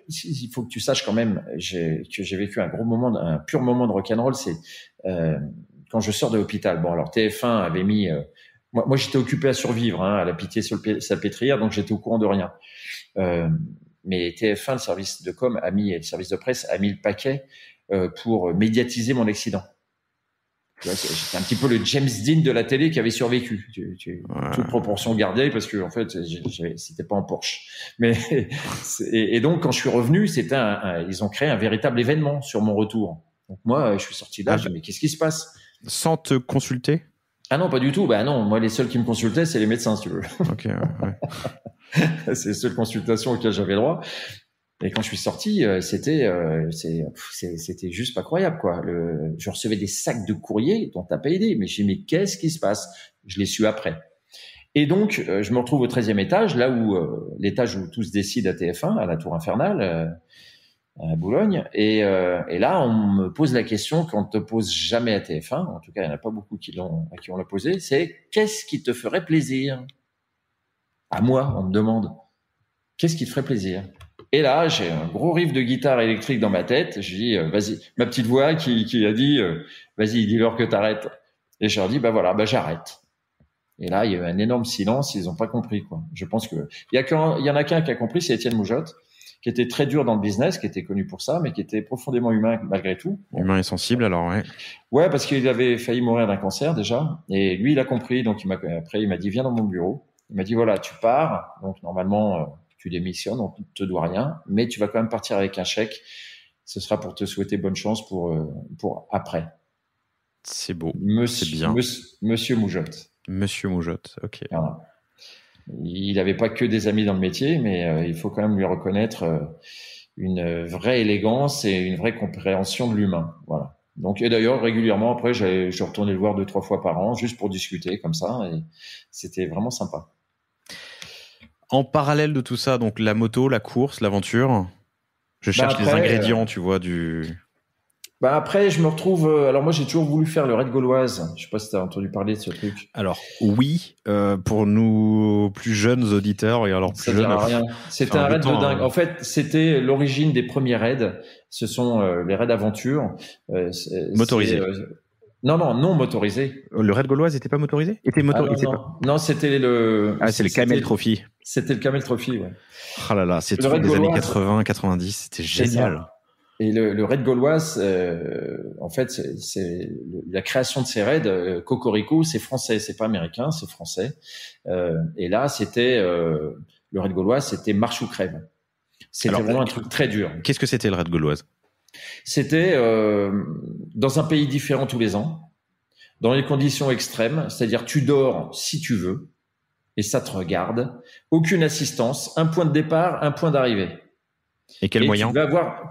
il faut que tu saches quand même que j'ai vécu un pur moment de rock'n'roll, c'est quand je sors de l'hôpital. Bon, alors TF1 avait mis moi, j'étais occupé à survivre, à la pitié salpêtrière, donc j'étais au courant de rien. Mais TF1, le service de com le service de presse a mis le paquet pour médiatiser mon accident. Tu vois, j'étais un petit peu le James Dean de la télé qui avait survécu. Toute proportion gardée, parce que en fait, c'était pas en Porsche. Mais et donc quand je suis revenu, ils ont créé un véritable événement sur mon retour. Donc moi, je suis sorti de là, je me dis mais qu'est-ce qui se passe? Sans te consulter? Ah non, pas du tout. Bah non, moi les seuls qui me consultaient, c'est les médecins, si tu veux. Ok. Ouais. C'est les seules consultations auxquelles j'avais droit. Et quand je suis sorti, c'était juste pas croyable, quoi. Je recevais des sacs de courrier dont t'as pas idée. Mais j'ai dit mais qu'est-ce qui se passe? Je l'ai su après. Et donc je me retrouve au 13e étage, là où l'étage où tout se décide à TF1, à la Tour Infernale. À Boulogne, et là on me pose la question qu'on ne te pose jamais à TF1, en tout cas il n'y en a pas beaucoup à qui on l'a posé, c'est qu'est-ce qui te ferait plaisir? À moi, on me demande qu'est-ce qui te ferait plaisir? Et là j'ai un gros riff de guitare électrique dans ma tête, je dis vas-y, ma petite voix qui a dit vas-y, dis-leur que t'arrêtes, et je leur dis j'arrête. Et là il y a eu un énorme silence, ils n'ont pas compris, quoi. Je pense que il y en a qu'un qui a compris, c'est Étienne Moujotte, qui était très dur dans le business, qui était connu pour ça, mais qui était profondément humain malgré tout. Humain et sensible, alors, ouais. Ouais, parce qu'il avait failli mourir d'un cancer déjà, et lui, il a compris, donc après, il m'a dit, viens dans mon bureau. Il m'a dit, voilà, tu pars, donc normalement, tu démissionnes, on ne te doit rien, mais tu vas quand même partir avec un chèque. Ce sera pour te souhaiter bonne chance pour après. C'est beau, c'est bien. Monsieur Moujotte. Monsieur Moujotte, ok. Voilà. Il n'avait pas que des amis dans le métier, mais il faut quand même lui reconnaître une vraie élégance et une vraie compréhension de l'humain. Voilà. Donc, et d'ailleurs, régulièrement, après, je retournais le voir 2-3 fois par an, juste pour discuter comme ça, et c'était vraiment sympa. En parallèle de tout ça, donc la moto, la course, l'aventure, je cherche les ingrédients, tu vois, après, je me retrouve. Alors moi, j'ai toujours voulu faire le raid gauloise. Je sais pas si tu as entendu parler de ce truc. Alors oui, pour nous plus jeunes auditeurs et alors plus jeunes. Rien. C'était un raid de dingue. En fait, c'était l'origine des premiers raids. Ce sont les raids aventure. Motorisés. Non motorisés. Le raid gauloise n'était pas motorisé? Non, c'était le. Ah, c'est le Camel Trophy. C'était le Camel Trophy, ouais. Ah là là, c'est tout des années 80, 90. C'était génial. Et le raid gauloise, en fait, c'est la création de ces raids. Cocorico, c'est français, c'est pas américain, c'est français. Et là, c'était le raid gauloise, c'était marche ou crève. C'était vraiment un truc très dur. Qu'est-ce que c'était le raid gauloise? C'était dans un pays différent tous les ans, dans les conditions extrêmes, c'est-à-dire tu dors si tu veux, et ça te regarde. Aucune assistance, un point de départ, un point d'arrivée. Et quel moyen?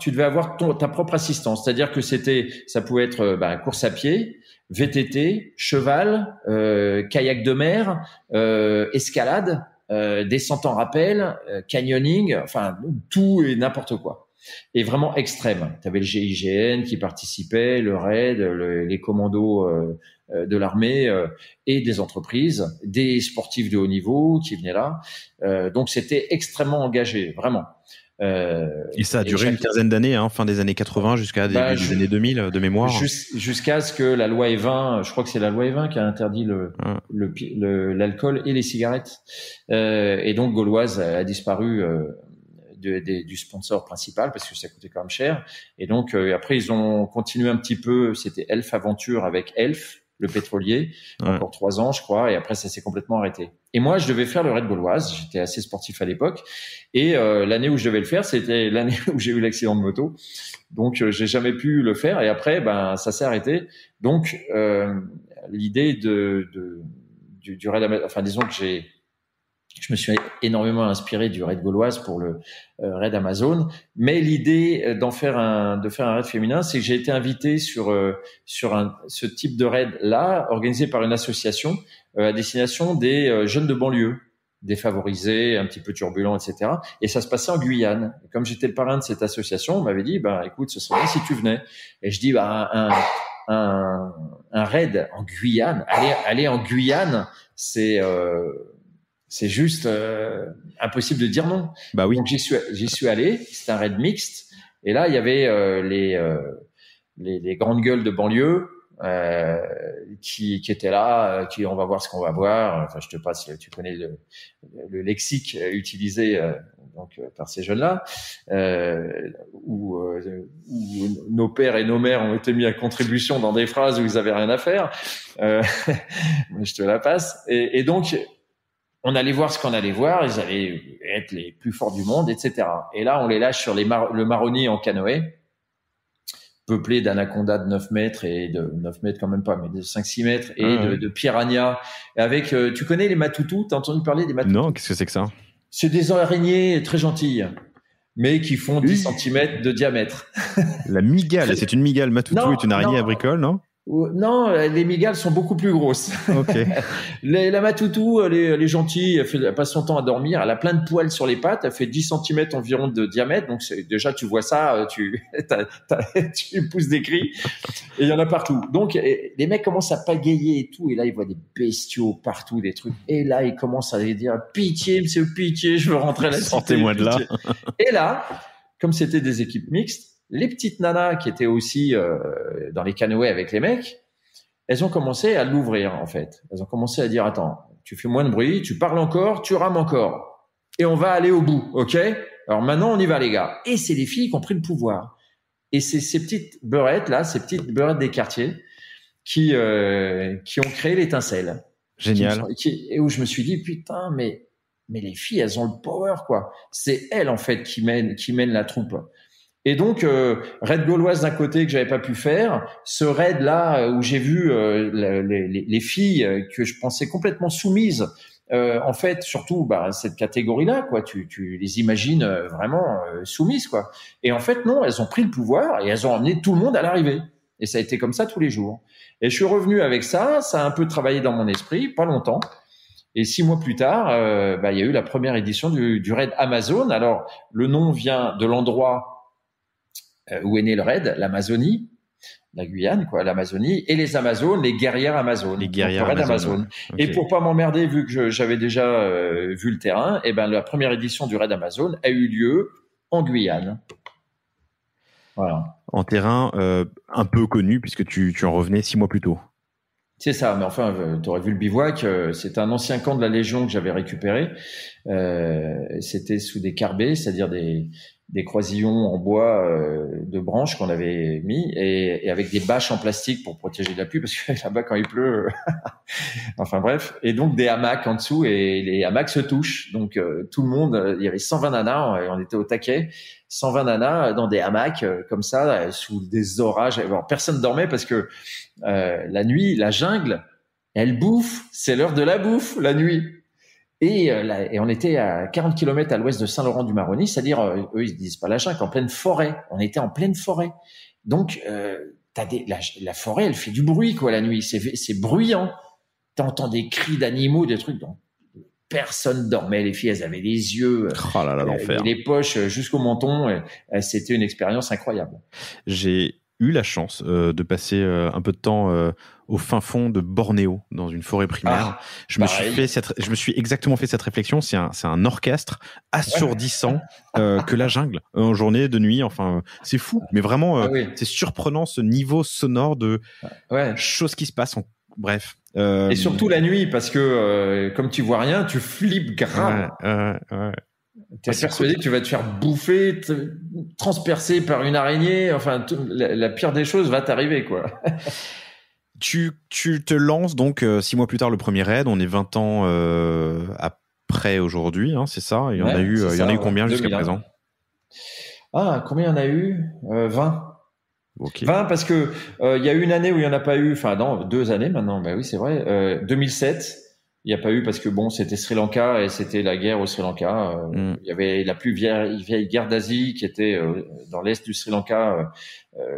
Tu devais avoir ta propre assistance, c'est-à-dire que ça pouvait être course à pied, VTT, cheval, kayak de mer, escalade, descente en rappel, canyoning, enfin tout et n'importe quoi. Et vraiment extrême. Tu avais le GIGN qui participait, le RAID, les commandos de l'armée et des entreprises, des sportifs de haut niveau qui venaient là. Donc c'était extrêmement engagé, vraiment. Et ça a duré une quinzaine d'années, fin des années 80 jusqu'à des années 2000 de mémoire. Jusqu'à ce que la loi E20, je crois que c'est la loi E20 qui a interdit l'alcool et les cigarettes. Et donc Gauloise a disparu du sponsor principal parce que ça coûtait quand même cher. Et donc après ils ont continué un petit peu. C'était Elf Aventure avec Elf, le pétrolier, encore 3 ans, je crois, et après ça s'est complètement arrêté. Et moi, je devais faire le Raid Gauloise. J'étais assez sportif à l'époque, et l'année où je devais le faire, c'était l'année où j'ai eu l'accident de moto. Donc, j'ai jamais pu le faire. Et après, ça s'est arrêté. Donc, l'idée du Raid, enfin, disons que je me suis énormément inspiré du Raid Gauloise pour le Raid Amazon, mais l'idée de faire un raid féminin, c'est que j'ai été invité sur ce type de raid là, organisé par une association à destination des jeunes de banlieue, défavorisés, un petit peu turbulents, etc. Et ça se passait en Guyane. Et comme j'étais le parrain de cette association, on m'avait dit, écoute, ce serait bien si tu venais. Et je dis, un raid en Guyane, aller en Guyane, c'est juste impossible de dire non. Bah oui. Donc j'y suis allé. C'était un raid mixte. Et là, il y avait les grandes gueules de banlieue qui étaient là. On va voir ce qu'on va voir. Enfin, je te passe. Tu connais le lexique utilisé par ces jeunes-là, où nos pères et nos mères ont été mis à contribution dans des phrases où ils avaient rien à faire. Je te la passe. Et donc on allait voir ce qu'on allait voir, ils allaient être les plus forts du monde, etc. Et là, on les lâche sur le Maroni en canoë, peuplé d'anacondas de 9 mètres et de 9 mètres quand même pas, mais de 5-6 mètres et de piranhas. Avec, tu connais les matoutous? T'as entendu parler des matoutous? Non, qu'est-ce que c'est que ça? C'est des araignées très gentilles, mais qui font 10 cm de diamètre. La migale, c'est une migale. Matoutou est une araignée à bricole, non? Non, les migales sont beaucoup plus grosses. Okay. La matoutou, elle est gentille, elle passe son temps à dormir, elle a plein de poils sur les pattes, elle fait 10 cm environ de diamètre, donc déjà tu vois ça, tu pousses des cris, et il y en a partout. Donc les mecs commencent à pagayer et tout, et là ils voient des bestiaux partout, des trucs, et là ils commencent à les dire pitié, monsieur, pitié, je veux rentrer à la cité. Sortez-moi de là. Et là, comme c'était des équipes mixtes, les petites nanas qui étaient aussi dans les canoës avec les mecs, elles ont commencé à l'ouvrir en fait. Elles ont commencé à dire attends, tu fais moins de bruit, tu parles encore, tu rames encore, et on va aller au bout, ok? Alors maintenant on y va les gars. Et c'est les filles qui ont pris le pouvoir. Et c'est ces petites beurettes là, ces petites beurettes des quartiers qui ont créé l'étincelle. Génial. Et où je me suis dit putain mais les filles elles ont le power quoi. C'est elles en fait qui mènent la troupe. Et donc, raid Gauloise d'un côté que j'avais pas pu faire, ce raid là où j'ai vu les filles que je pensais complètement soumises, en fait, surtout cette catégorie-là, quoi. Tu les imagines vraiment soumises, quoi. Et en fait, non, elles ont pris le pouvoir et elles ont emmené tout le monde à l'arrivée. Et ça a été comme ça tous les jours. Et je suis revenu avec ça a un peu travaillé dans mon esprit, pas longtemps. Et 6 mois plus tard, il y a eu la première édition du raid Amazon. Alors, le nom vient de l'endroit où est né le raid, l'Amazonie, la Guyane, quoi, l'Amazonie, et les Amazones, les guerrières Amazones. Les guerrières Amazones. Okay. Et pour pas m'emmerder, vu que j'avais déjà vu le terrain, la première édition du raid Amazon a eu lieu en Guyane. Voilà. En terrain un peu connu, puisque tu en revenais 6 mois plus tôt. C'est ça, mais enfin, tu aurais vu le bivouac, c'est un ancien camp de la Légion que j'avais récupéré. C'était sous des carbets, c'est-à-dire des croisillons en bois de branches qu'on avait mis et avec des bâches en plastique pour protéger de la pluie parce que là-bas quand il pleut enfin bref, et donc des hamacs en dessous et les hamacs se touchent, donc tout le monde, il y avait 120 nanas, on était au taquet, 120 nanas dans des hamacs comme ça sous des orages. Alors, personne dormait parce que la nuit, la jungle elle bouffe, c'est l'heure de la bouffe la nuit. Et on était à 40 km à l'ouest de Saint-Laurent-du-Maroni, c'est-à-dire, eux, ils disent pas la jungle, en pleine forêt. On était en pleine forêt. Donc, la forêt, elle fait du bruit, quoi, la nuit. C'est bruyant. T'entends des cris d'animaux, des trucs. Donc, personne dormait. Les filles, elles avaient les yeux, l'enfer. les poches jusqu'au menton. C'était une expérience incroyable. J'ai eu la chance de passer un peu de temps au fin fond de Bornéo, dans une forêt primaire. Je me suis exactement fait cette réflexion. C'est un orchestre assourdissant que la jungle, en journée, de nuit. Enfin, c'est fou. Mais vraiment, c'est surprenant ce niveau sonore de choses qui se passent. Bref. Et surtout la nuit, parce que comme tu vois rien, tu flippes grave. T'es persuadé que tu vas te faire bouffer, transpercer par une araignée. Enfin, la pire des choses va t'arriver, quoi. Tu te lances donc 6 mois plus tard le premier raid. On est 20 ans après aujourd'hui, hein, c'est ça. Il y en a eu combien jusqu'à présent? Combien il y en a eu? 20. Okay. 20 parce que il y a eu une année où il y en a pas eu. Enfin, non, 2 années maintenant. Ben oui, c'est vrai. 2007. Il n'y a pas eu parce que bon, c'était Sri Lanka et c'était la guerre au Sri Lanka. Il y avait la plus vieille guerre d'Asie qui était dans l'est du Sri Lanka.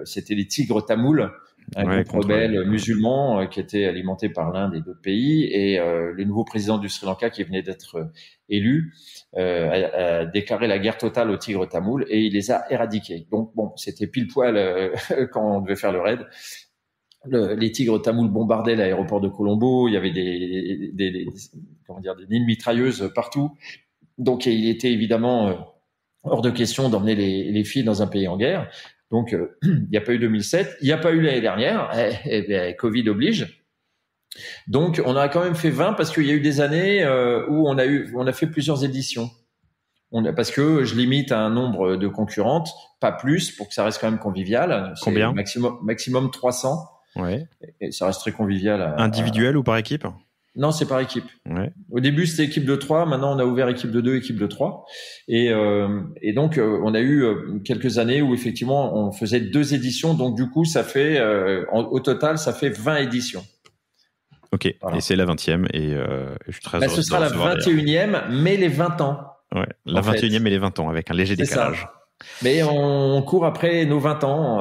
C'était les Tigres tamouls, un groupe rebelle musulman qui était alimenté par l'Inde et d'autres pays. Et le nouveau président du Sri Lanka qui venait d'être élu a déclaré la guerre totale aux Tigres tamouls et il les a éradiqués. Donc bon, c'était pile poil quand on devait faire le raid. Les Tigres tamouls bombardaient l'aéroport de Colombo. Il y avait des nids de mitrailleuses partout. Donc, il était évidemment hors de question d'emmener les filles dans un pays en guerre. Donc, il n'y a pas eu 2007. Il n'y a pas eu l'année dernière. Covid oblige. Donc, on a quand même fait 20 parce qu'il y a eu des années où on a fait plusieurs éditions. Parce que je limite à un nombre de concurrentes, pas plus, pour que ça reste quand même convivial. Combien? Maximum 300. Ouais. Et ça reste très convivial. Individuel ou par équipe? Non, c'est par équipe. Ouais. Au début, c'était équipe de 3. Maintenant, on a ouvert équipe de 2, équipe de 3. Et donc, on a eu quelques années où, effectivement, on faisait 2 éditions. Donc, du coup, ça fait, au total, ça fait 20 éditions. Ok. Voilà. Et c'est la 20e. Et je suis très heureux. Ce sera la 21e, mais les 20 ans. Ouais. La 21e et les 20 ans, avec un léger décalage. Ça. Mais on court après nos 20 ans.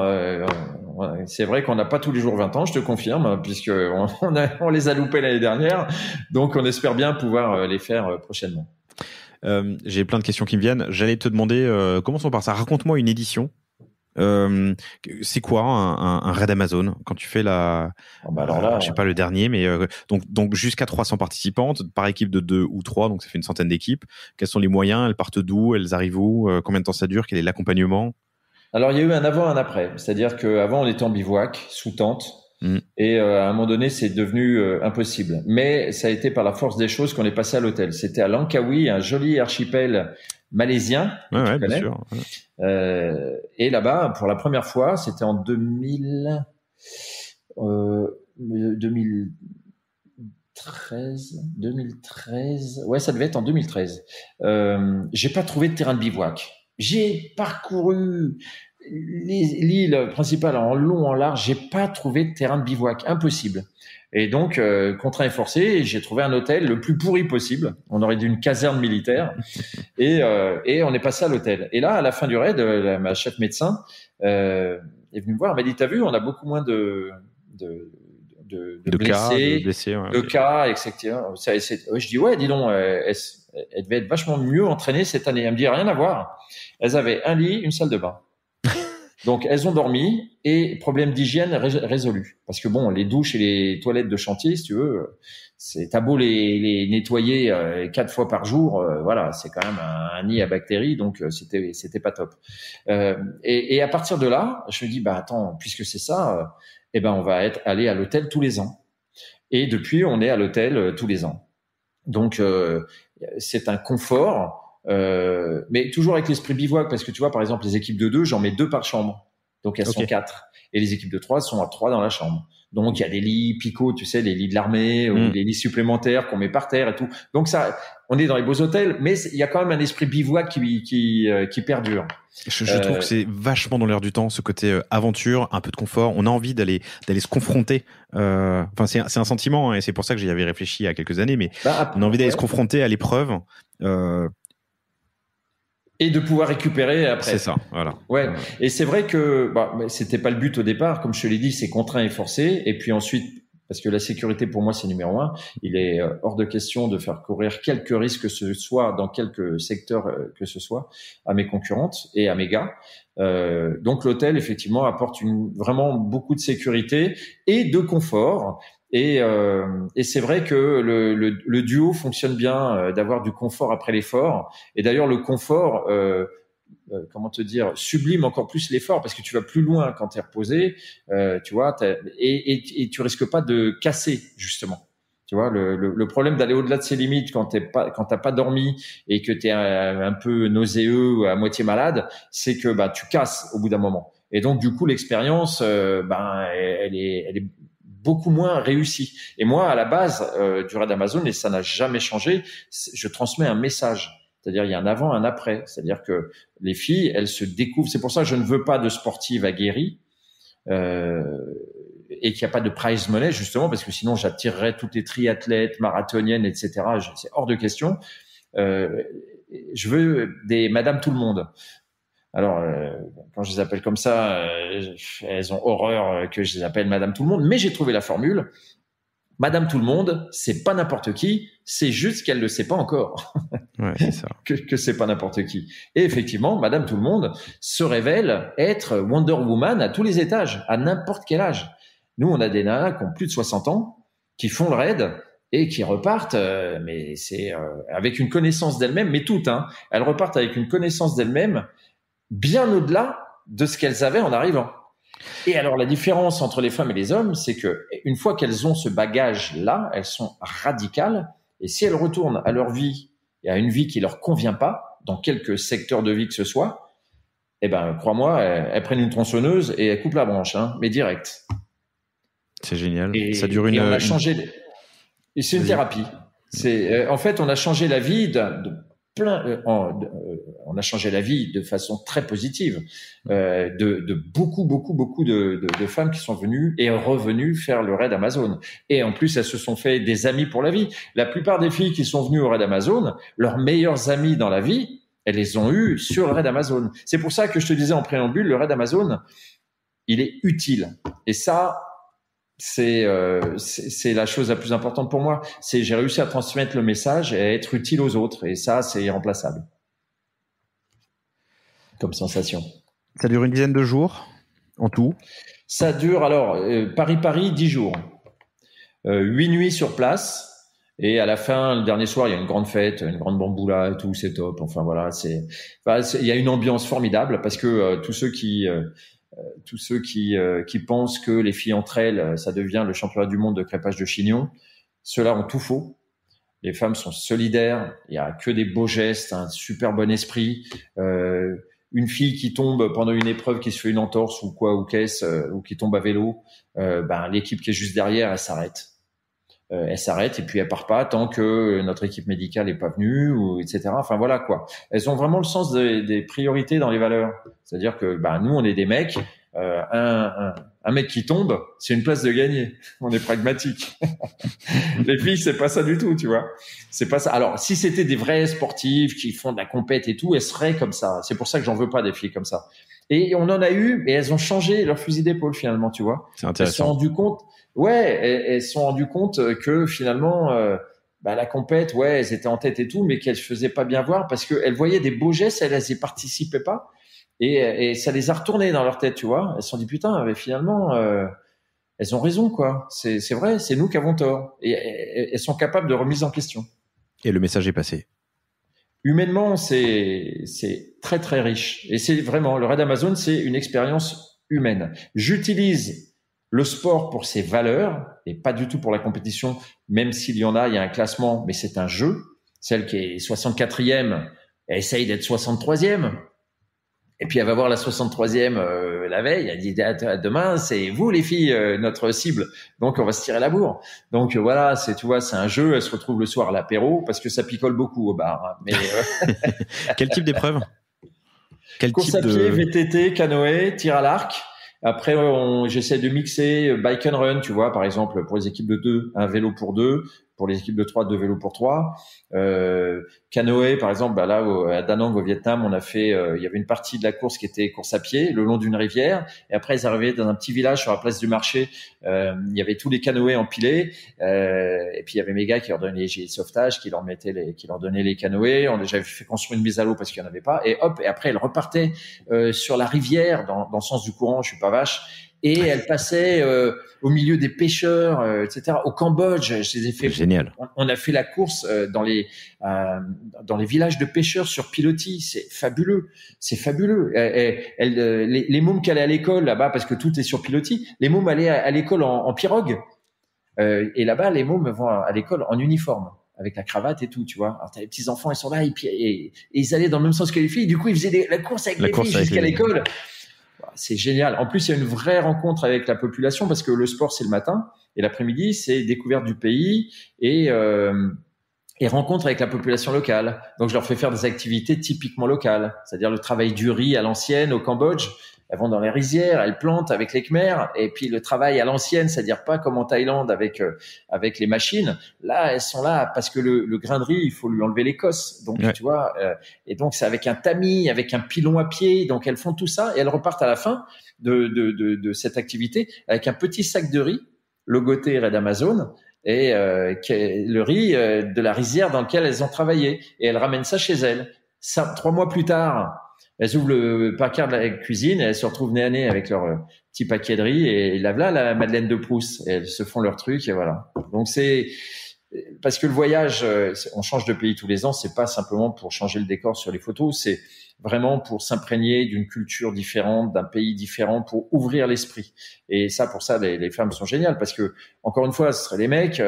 C'est vrai qu'on n'a pas tous les jours 20 ans, je te confirme, puisque on les a loupés l'année dernière. Donc, on espère bien pouvoir les faire prochainement. J'ai plein de questions qui me viennent. J'allais te demander, commençons par ça. Raconte-moi une édition. C'est quoi un raid Amazon quand tu fais je sais pas le dernier, mais donc jusqu'à 300 participantes par équipe de 2 ou 3, donc ça fait une centaine d'équipes. Quels sont les moyens? Elles partent d'où? Elles arrivent où? Combien de temps ça dure? Quel est l'accompagnement? Alors, il y a eu un avant, un après. C'est-à-dire qu'avant, on était en bivouac, sous tente. Et à un moment donné, c'est devenu impossible. Mais ça a été par la force des choses qu'on est passé à l'hôtel. C'était à Langkawi, un joli archipel malaisien. Ouais, bien sûr. Et là-bas, pour la première fois, c'était en 2013. Ouais, ça devait être en 2013. J'ai pas trouvé de terrain de bivouac. J'ai parcouru l'île principale en long, en large. J'ai pas trouvé de terrain de bivouac. Impossible. Et donc, contraint et forcé, j'ai trouvé un hôtel le plus pourri possible. On aurait dit une caserne militaire. Et on est passé à l'hôtel. Et là, à la fin du raid, ma chef médecin est venue me voir. Elle m'a dit, t'as vu, on a beaucoup moins de blessés, de cas, etc. Je dis, ouais, dis donc, elle devait être vachement mieux entraînée cette année. Elle me dit, rien à voir. Elles avaient un lit, une salle de bain. Donc, elles ont dormi et problème d'hygiène résolu. Parce que bon, les douches et les toilettes de chantier, si tu veux, t'as beau les nettoyer 4 fois par jour, voilà, c'est quand même un nid à bactéries, donc c'était pas top. Et à partir de là, je me dis, bah attends, puisque c'est ça, on va aller à l'hôtel tous les ans. Et depuis, on est à l'hôtel tous les ans. Donc, c'est un confort. Mais toujours avec l'esprit bivouac, parce que tu vois, par exemple, les équipes de 2, j'en mets 2 par chambre. Donc, elles sont 4. Et les équipes de 3 sont à 3 dans la chambre. Donc, il y a des lits picots, tu sais, les lits de l'armée ou des lits supplémentaires qu'on met par terre et tout. Donc, ça, on est dans les beaux hôtels, mais il y a quand même un esprit bivouac qui perdure. Je trouve que c'est vachement dans l'air du temps, ce côté aventure, un peu de confort. On a envie d'aller se confronter. Enfin, c'est un sentiment, et c'est pour ça que j'y avais réfléchi il y a quelques années, mais on a envie d'aller se confronter à l'épreuve. Et de pouvoir récupérer après. C'est ça, voilà. Ouais. Et c'est vrai que c'était pas le but au départ, comme je te l'ai dit, c'est contraint et forcé. Et puis ensuite, parce que la sécurité pour moi c'est numéro 1, il est hors de question de faire courir quelque risque que ce soit dans quelque secteur que ce soit à mes concurrentes et à mes gars. Donc l'hôtel effectivement apporte vraiment beaucoup de sécurité et de confort. Et c'est vrai que le duo fonctionne bien, d'avoir du confort après l'effort. Et d'ailleurs, le confort, comment te dire, sublime encore plus l'effort parce que tu vas plus loin quand t'es reposé, tu vois, et tu risques pas de casser justement. Tu vois, le problème d'aller au-delà de ses limites quand t'as pas dormi et que t'es un peu nauséeux ou à moitié malade, c'est que tu casses au bout d'un moment. Et donc du coup, l'expérience, elle est beaucoup moins réussi. Et moi, à la base du raid Amazon, et ça n'a jamais changé, je transmets un message. C'est-à-dire, il y a un avant, un après. C'est-à-dire que les filles, elles se découvrent. C'est pour ça que je ne veux pas de sportive aguerrie et qu'il n'y a pas de prize money, justement, parce que sinon, j'attirerais toutes les triathlètes, marathoniennes, etc. C'est hors de question. Je veux des Madame Tout-le-Monde. Alors, quand je les appelle comme ça, elles ont horreur que je les appelle Madame Tout-le-Monde. Mais j'ai trouvé la formule. Madame Tout-le-Monde, c'est pas n'importe qui, c'est juste qu'elle le sait pas encore. Ouais, c'est ça. que c'est pas n'importe qui. Et effectivement, Madame Tout-le-Monde se révèle être Wonder Woman à tous les étages, à n'importe quel âge. Nous, on a des nanas qui ont plus de 60 ans, qui font le raid et qui repartent, mais c'est avec une connaissance d'elles-mêmes, mais toutes, hein. Elles repartent avec une connaissance d'elles-mêmes bien au-delà de ce qu'elles avaient en arrivant. Et alors, la différence entre les femmes et les hommes, c'est que une fois qu'elles ont ce bagage-là, elles sont radicales. Et si elles retournent à leur vie et à une vie qui leur convient pas, dans quelque secteur de vie que ce soit, eh ben, crois-moi, elles prennent une tronçonneuse et elles coupent la branche, hein, mais direct. C'est génial. Et, ça dure et on a changé. Et c'est une thérapie. C'est, en fait, on a changé la vie on a changé la vie de façon très positive de beaucoup de femmes qui sont venues et revenues faire le raid Amazon. Et en plus, elles se sont fait des amis pour la vie. La plupart des filles qui sont venues au raid Amazon, leurs meilleurs amis dans la vie, elles les ont eus sur le raid Amazon. C'est pour ça que je te disais en préambule, le raid Amazon, il est utile. Et ça, c'est la chose la plus importante pour moi. C'est j'ai réussi à transmettre le message et à être utile aux autres. Et ça, c'est irremplaçable comme sensation. Ça dure une dizaine de jours en tout. Ça dure alors Paris 10 jours, 8 nuits sur place. Et à la fin, le dernier soir, il y a une grande fête, une grande bamboula et tout, c'est top. Enfin voilà, il y a une ambiance formidable parce que tous ceux qui pensent que les filles entre elles, ça devient le championnat du monde de crêpage de chignon, ceux-là ont tout faux. Les femmes sont solidaires, il y a que des beaux gestes, un super bon esprit. Une fille qui tombe pendant une épreuve, qui se fait une entorse ou ou qui tombe à vélo, l'équipe qui est juste derrière, elle s'arrête. Elle s'arrête et puis elle part pas tant que notre équipe médicale est pas venue, ou etc. Enfin voilà quoi. Elles ont vraiment le sens des priorités dans les valeurs. C'est-à-dire que nous on est des mecs, un mec qui tombe, c'est une place de gagner. On est pragmatique. Les filles c'est pas ça du tout, tu vois. C'est pas ça. Alors si c'était des vrais sportifs qui font de la compète et tout, elles seraient comme ça. C'est pour ça que j'en veux pas des filles comme ça. Et on en a eu, et elles ont changé leur fusil d'épaule finalement, tu vois. C'est intéressant. Elles se sont rendues compte. Ouais, elles se sont rendues compte que finalement, la compète, ouais, elles étaient en tête et tout, mais qu'elles se faisaient pas bien voir parce qu'elles voyaient des beaux gestes, elles y participaient pas, et ça les a retournés dans leur tête, tu vois. Elles se sont dit putain, mais finalement, elles ont raison, quoi. C'est vrai, c'est nous qui avons tort, et elles sont capables de remise en question. Et le message est passé. Humainement, c'est très très riche, et c'est vraiment le raid Amazon, c'est une expérience humaine. J'utilise le sport pour ses valeurs et pas du tout pour la compétition, même s'il y en a, il y a un classement, mais c'est un jeu. Celle qui est 64e, elle essaye d'être 63e. Et puis elle va voir la 63e la veille, elle dit demain c'est vous les filles notre cible, donc on va se tirer la bourre. Donc voilà, tu vois, c'est un jeu. Elle se retrouve le soir à l'apéro parce que ça picole beaucoup au bar. Hein. Mais quel type d'épreuve? Course à pied, VTT, canoë, tir à l'arc. Après, j'essaie de mixer bike and run, tu vois, par exemple, pour les équipes de 2, un vélo pour 2, pour les équipes de 3, 2 vélos pour 3. Canoë, par exemple, là, à Da Nang, au Vietnam, on a fait, il y avait une partie de la course qui était course à pied, le long d'une rivière. Et après, ils arrivaient dans un petit village sur la place du marché. Il y avait tous les canoës empilés. Et puis, il y avait mes gars qui leur donnaient les gilets de sauvetage, qui leur donnaient les canoës. J'avais fait construire une mise à l'eau parce qu'il n'y en avait pas. Et hop, et après, elles repartaient, sur la rivière, dans le sens du courant, je suis pas vache. Et elle passait au milieu des pêcheurs, etc. Au Cambodge, je les ai fait. Génial. On a fait la course dans les villages de pêcheurs sur pilotis. C'est fabuleux, c'est fabuleux. Les mômes qui allaient à l'école là-bas, parce que tout est sur pilotis, les mômes allaient à l'école en pirogue. Et là-bas, les mômes vont à l'école en uniforme, avec la cravate et tout, tu vois. Alors t'as les petits enfants, ils sont là, et ils allaient dans le même sens que les filles. Du coup, ils faisaient la course avec les filles jusqu'à l'école. C'est génial. En plus, il y a une vraie rencontre avec la population parce que le sport, c'est le matin et l'après-midi, c'est découverte du pays et rencontre avec la population locale. Donc, je leur fais faire des activités typiquement locales, c'est-à-dire le travail du riz à l'ancienne au Cambodge. Elles vont dans les rizières, elles plantent avec les Khmers, et puis le travail à l'ancienne, c'est-à-dire pas comme en Thaïlande avec les machines. Là, elles sont là parce que le grain de riz, il faut lui enlever l'écosse. Donc, tu vois, et donc c'est avec un tamis, avec un pilon à pied. Donc, elles font tout ça et elles repartent à la fin de cette activité avec un petit sac de riz, logoté Red Amazon, et le riz de la rizière dans lequel elles ont travaillé. Et elles ramènent ça chez elles. 3 mois plus tard, elles ouvrent le placard de la cuisine et elles se retrouvent nez à nez avec leur petit paquet de riz et là, la Madeleine de Proust. Et elles se font leur truc et voilà. Donc c'est parce que le voyage, on change de pays tous les ans, c'est pas simplement pour changer le décor sur les photos, c'est vraiment pour s'imprégner d'une culture différente, d'un pays différent, pour ouvrir l'esprit. Et ça, pour ça, les femmes sont géniales parce que, encore une fois, ce serait les mecs,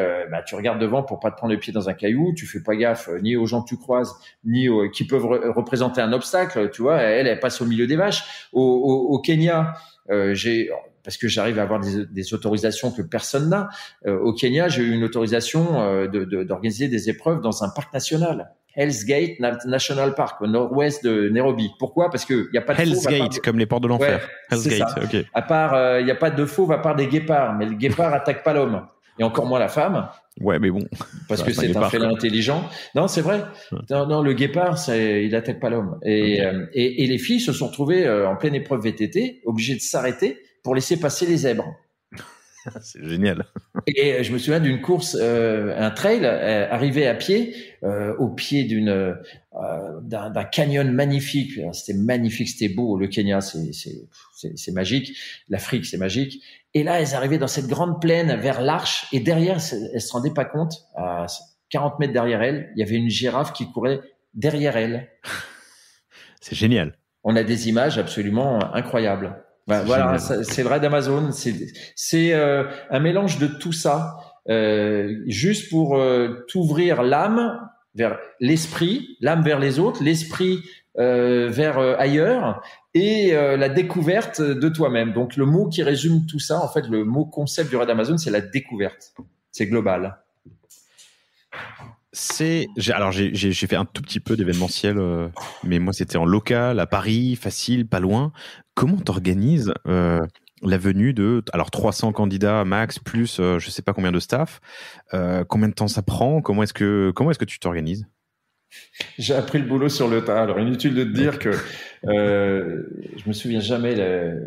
tu regardes devant pour pas te prendre le pied dans un caillou, tu fais pas gaffe ni aux gens que tu croises, ni qui peuvent représenter un obstacle, tu vois. Elle passe au milieu des vaches. Au Kenya, parce que j'arrive à avoir des autorisations que personne n'a. Au Kenya, j'ai eu une autorisation d'organiser des épreuves dans un parc national. Hell's Gate National Park, au nord-ouest de Nairobi. Pourquoi? Parce que y a pas de Hell's Gate, comme les portes de l'enfer. Ouais, Hell's Gate, ça. ok. À part, y a pas de fauve à part des guépards, mais le guépard attaque pas l'homme. Et encore moins la femme. Ouais, mais bon. Parce que c'est un félin intelligent. Non, c'est vrai. Non, le guépard, il attaque pas l'homme. Et les filles se sont retrouvées en pleine épreuve VTT, obligées de s'arrêter pour laisser passer les zèbres. C'est génial. Et je me souviens d'une course, un trail, arrivé à pied, au pied d'un canyon magnifique. C'était magnifique, c'était beau. Le Kenya, c'est magique. L'Afrique, c'est magique. Et là, elles arrivaient dans cette grande plaine vers l'Arche. Et derrière, elles se rendaient pas compte, à 40 mètres derrière elles, il y avait une girafe qui courait derrière elles. C'est génial. On a des images absolument incroyables. Voilà, c'est le Red Amazon. C'est un mélange de tout ça, juste pour t'ouvrir l'âme vers l'esprit, l'âme vers les autres, l'esprit vers ailleurs, et la découverte de toi-même. Donc le mot qui résume tout ça, en fait, le mot concept du Red Amazon, c'est la découverte. C'est global. Alors j'ai fait un tout petit peu d'événementiel, mais moi c'était en local, à Paris, facile, pas loin. Comment t'organises la venue de 300 candidats max plus je sais pas combien de staff, combien de temps ça prend, comment est-ce que tu t'organises? J'ai appris le boulot sur le tas. Alors inutile de te dire que je me souviens jamais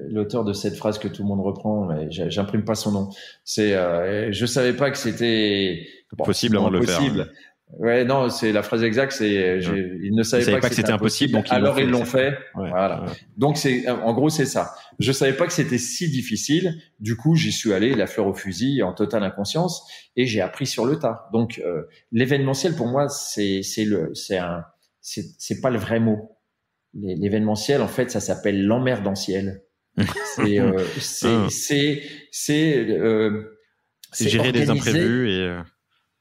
l'auteur de cette phrase que tout le monde reprend, mais j'imprime pas son nom. Je savais pas que c'était possible avant de le faire. Ouais, non, c'est la phrase exacte, ils ne savaient pas que c'était impossible, donc alors ils l'ont fait. Ouais, voilà. Ouais. Donc en gros, c'est ça. Je savais pas que c'était si difficile. Du coup, j'y suis allé, la fleur au fusil, en totale inconscience, et j'ai appris sur le tas. Donc, l'événementiel, pour moi, c'est pas le vrai mot. L'événementiel, en fait, ça s'appelle l'emmerdentiel. C'est gérer des imprévus et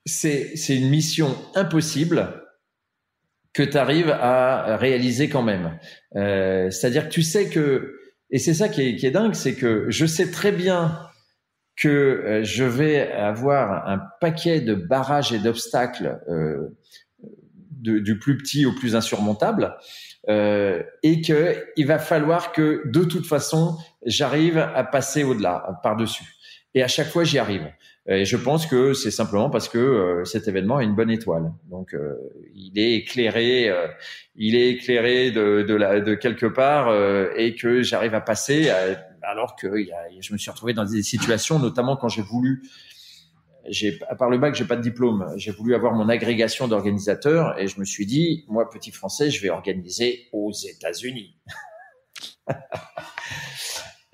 c'est une mission impossible que tu arrives à réaliser quand même. C'est-à-dire que tu sais que, et c'est ça qui est dingue, c'est que je sais très bien que je vais avoir un paquet de barrages et d'obstacles du plus petit au plus insurmontable, et que il va falloir que de toute façon j'arrive à passer au-delà, par-dessus. Et à chaque fois j'y arrive. Et je pense que c'est simplement parce que cet événement a une bonne étoile. Donc il est éclairé de quelque part, et que j'arrive à passer. Alors que je me suis retrouvé dans des situations, notamment quand à part le bac, j'ai pas de diplôme. J'ai voulu avoir mon agrégation d'organisateur et je me suis dit, moi, petit français, je vais organiser aux États-Unis.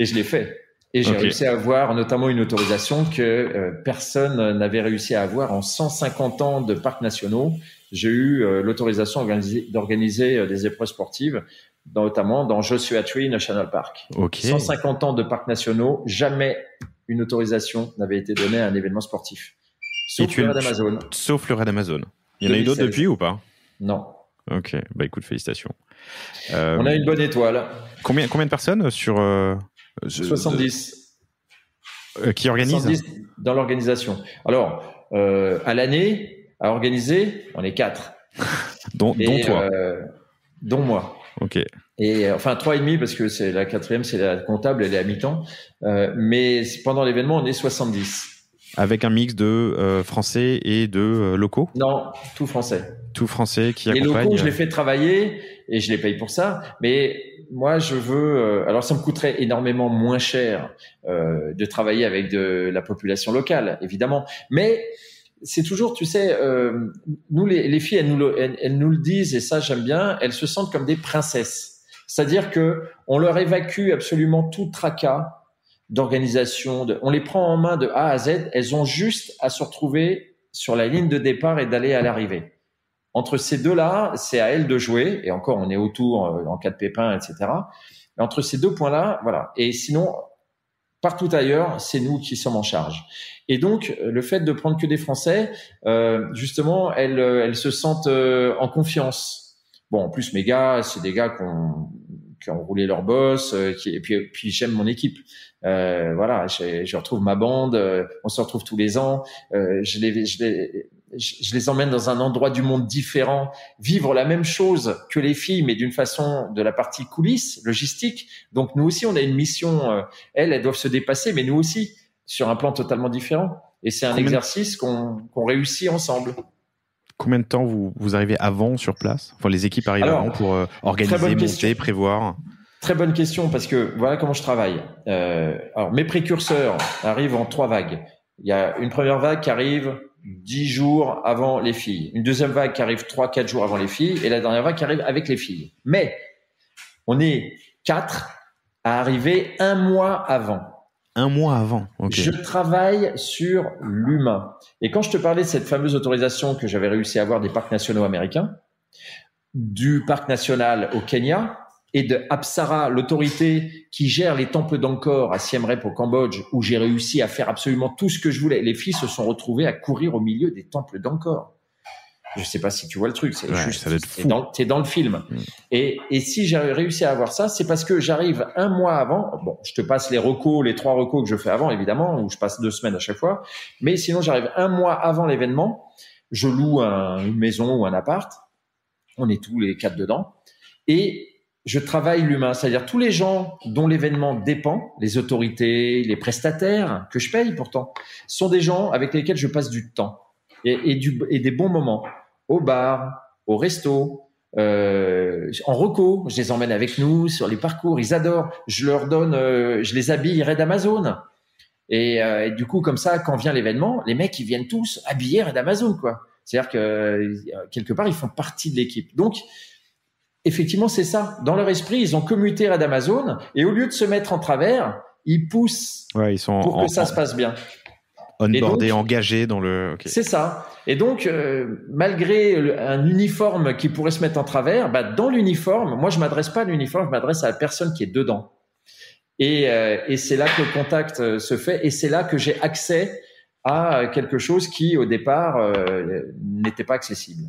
Et je l'ai fait. Et j'ai réussi à avoir notamment une autorisation que personne n'avait réussi à avoir en 150 ans de parcs nationaux. J'ai eu l'autorisation d'organiser des épreuves sportives, notamment dans Joshua Tree National Park. 150 ans de parcs nationaux, jamais une autorisation n'avait été donnée à un événement sportif. Sauf le Raid Amazon. Sauf le Raid Amazon. Il y en a eu d'autres depuis ou pas? Non. Ok, bah écoute, félicitations. On a une bonne étoile. Combien de personnes sur 70 qui organisent 70 dans l'organisation. Alors, à l'année, à organiser, on est 4. dont toi. Dont moi. Ok. Et enfin 3,5 parce que c'est la 4e, c'est la comptable, elle est à mi-temps. Mais pendant l'événement, on est 70. Avec un mix de français et de locaux? Non, tout français. Tout français qui accompagne. Les locaux, je les fais travailler et je les paye pour ça. Mais moi, je veux. Alors, ça me coûterait énormément moins cher de travailler avec de la population locale, évidemment. Mais c'est toujours, tu sais, nous les filles, elles nous le disent et ça, j'aime bien. Elles se sentent comme des princesses. C'est-à-dire que on leur évacue absolument tout tracas d'organisation. On les prend en main de A à Z. Elles ont juste à se retrouver sur la ligne de départ et d'aller à l'arrivée. Entre ces deux-là, c'est à elles de jouer. Et encore, on est autour en cas de pépin, etc. Et entre ces deux points-là, voilà. Et sinon, partout ailleurs, c'est nous qui sommes en charge. Et donc, le fait de prendre que des Français, justement, elles se sentent en confiance. Bon, en plus, mes gars, c'est des gars qui ont roulé leur boss, et puis j'aime mon équipe. Voilà, je retrouve ma bande, on se retrouve tous les ans. Je les emmène dans un endroit du monde différent, vivre la même chose que les filles, mais d'une façon de la partie coulisses, logistique. Donc nous aussi, on a une mission. Elles doivent se dépasser, mais nous aussi, sur un plan totalement différent. Et c'est un exercice qu'on réussit ensemble. Combien de temps vous arrivez avant sur place? Enfin, les équipes arrivent avant pour organiser, monter, prévoir. Très bonne question, parce que voilà comment je travaille. Alors, mes précurseurs arrivent en 3 vagues. Il y a une première vague qui arrive 10 jours avant les filles. Une deuxième vague qui arrive 3-4 jours avant les filles. Et la dernière vague qui arrive avec les filles. Mais on est 4 à arriver 1 mois avant. 1 mois avant, ok. Je travaille sur l'humain. Et quand je te parlais de cette fameuse autorisation que j'avais réussi à avoir des parcs nationaux américains, du parc national au Kenya et de Apsara, l'autorité qui gère les temples d'Angkor à Siem Reap au Cambodge, où j'ai réussi à faire absolument tout ce que je voulais. Les filles se sont retrouvées à courir au milieu des temples d'Angkor. Je sais pas si tu vois le truc, c'est juste, ça doit être fou. T'es dans le film. Et si j'ai réussi à avoir ça, c'est parce que j'arrive 1 mois avant. Bon, je te passe les 3 recos que je fais avant, évidemment, où je passe 2 semaines à chaque fois. Mais sinon, j'arrive 1 mois avant l'événement. Je loue une maison ou un appart. On est tous les 4 dedans. Et je travaille l'humain. C'est-à-dire tous les gens dont l'événement dépend, les autorités, les prestataires, que je paye pourtant, sont des gens avec lesquels je passe du temps et des bons moments. Au bar, au resto, en reco, je les emmène avec nous sur les parcours, ils adorent. Je leur donne, je les habille Raid Amazon. Et du coup, comme ça, quand vient l'événement, les mecs, ils viennent tous habillés Raid Amazon, quoi. C'est-à-dire que quelque part, ils font partie de l'équipe. Donc, effectivement, c'est ça. Dans leur esprit, ils ont commuté Raid Amazon et au lieu de se mettre en travers, ils poussent ils sont pour que ça se passe bien. Onboardés, engagés dans le... Okay. C'est ça. Et donc, malgré un uniforme qui pourrait se mettre en travers, dans l'uniforme, moi, je m'adresse pas à l'uniforme, je m'adresse à la personne qui est dedans. Et c'est là que le contact se fait et c'est là que j'ai accès à quelque chose qui, au départ, n'était pas accessible.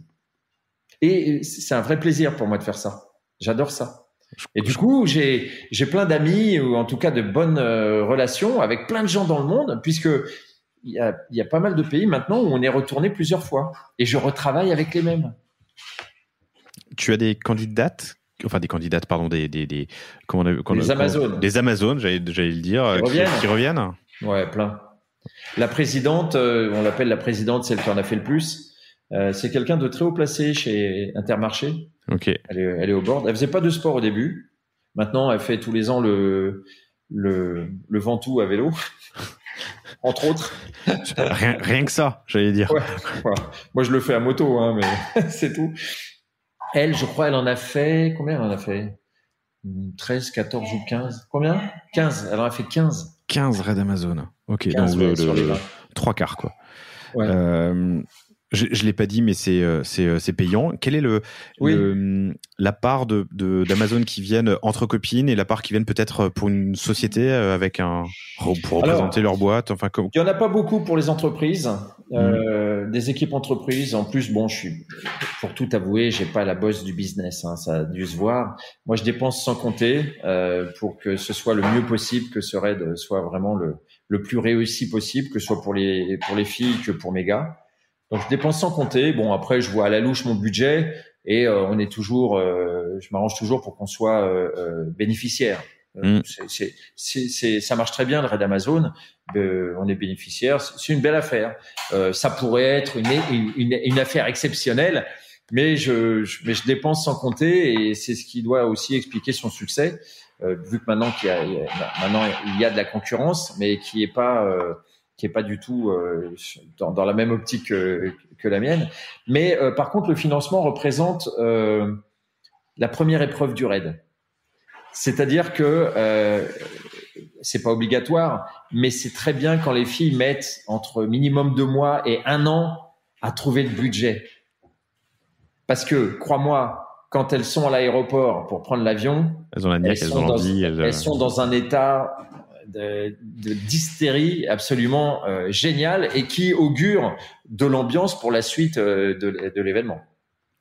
Et c'est un vrai plaisir pour moi de faire ça. J'adore ça. Et du coup, j'ai plein d'amis, ou en tout cas de bonnes relations avec plein de gens dans le monde, puisque il y a pas mal de pays maintenant où on est retourné plusieurs fois. Et je retravaille avec les mêmes. Tu as des candidates, pardon, des Amazones. Des Amazones, j'allais le dire, qui reviennent. Ouais, plein. La présidente, on l'appelle la présidente, celle qui en a fait le plus. C'est quelqu'un de très haut placé chez Intermarché. Ok. Elle est au board. Elle faisait pas de sport au début. Maintenant, elle fait tous les ans le Ventoux à vélo, entre autres. Rien que ça, j'allais dire. Ouais. Moi, je le fais à moto, hein, mais c'est tout. Elle, je crois, elle en a fait... Combien elle en a fait? 13, 14 ou 15? Combien? 15. Elle en a fait 15. 15 raids Amazon. Ok, 15, donc sur les 20. 3/4, quoi. Ouais. Je l'ai pas dit, mais c'est payant. Quelle est la part d'Amazon qui viennent entre copines et la part qui viennent peut-être pour une société avec pour représenter leur boîte. Enfin, il y en a pas beaucoup pour les entreprises, des équipes entreprises. En plus, bon, pour tout avouer, j'ai pas la bosse du business. Hein, ça a dû se voir. Moi, je dépense sans compter pour que ce soit le mieux possible, que ce raid soit vraiment le plus réussi possible, que ce soit pour les filles que pour mes gars. Donc, je dépense sans compter. Bon, après, je vois à la louche mon budget et on est toujours, je m'arrange toujours pour qu'on soit bénéficiaire. Ça marche très bien, le raid Amazon. On est bénéficiaire. C'est une belle affaire. Ça pourrait être une affaire exceptionnelle, mais je dépense sans compter et c'est ce qui doit aussi expliquer son succès. Vu que maintenant il y a de la concurrence, mais qui est pas du tout dans la même optique que la mienne. Mais par contre, le financement représente la première épreuve du raid. C'est-à-dire que c'est pas obligatoire, mais c'est très bien quand les filles mettent entre minimum 2 mois et 1 an à trouver le budget. Parce que, crois-moi, quand elles sont à l'aéroport pour prendre l'avion, elles ont la niaque, elles ont l'envie. Elles sont dans un état d'hystérie absolument génial et qui augure de l'ambiance pour la suite de l'événement.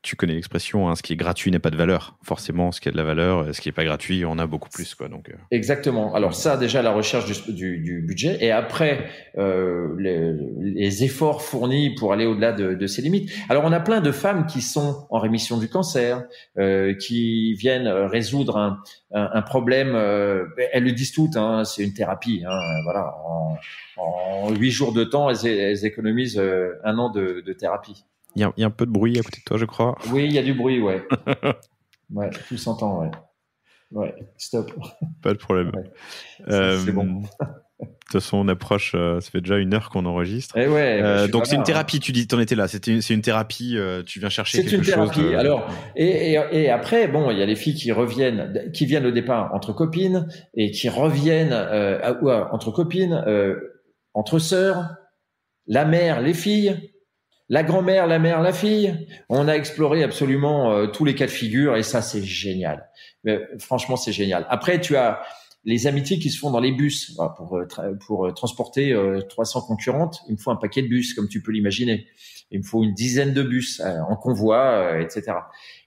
Tu connais l'expression, hein, ce qui est gratuit n'est pas de valeur. Forcément, ce qui a de la valeur, ce qui n'est pas gratuit, on a beaucoup plus, quoi. Donc, Exactement. Alors ça, déjà, la recherche du budget, et après, les efforts fournis pour aller au-delà de ces limites. Alors, on a plein de femmes qui sont en rémission du cancer, qui viennent résoudre un problème. Elles le disent toutes, hein, c'est une thérapie. Hein, voilà. En 8 jours de temps, elles économisent 1 an de thérapie. Il y a un peu de bruit à côté de toi, je crois. Oui, il y a du bruit, ouais. Ouais, tout s'entend, ouais. Ouais, stop. Pas de problème. Ouais. C'est bon. De toute façon, on approche, ça fait déjà 1 heure qu'on enregistre. Et ouais, donc, c'est une thérapie, tu dis, t'en étais là. C'est une thérapie, tu viens chercher quelque chose. C'est une thérapie. Alors, et après, bon, il y a les filles qui viennent au départ entre copines et qui reviennent entre copines, entre sœurs, la mère, les filles. La grand-mère, la mère, la fille. On a exploré absolument tous les cas de figure et ça, c'est génial. Franchement, c'est génial. Après, tu as les amitiés qui se font dans les bus. Pour transporter 300 concurrentes, il me faut un paquet de bus, comme tu peux l'imaginer. Il me faut une dizaine de bus en convoi, etc.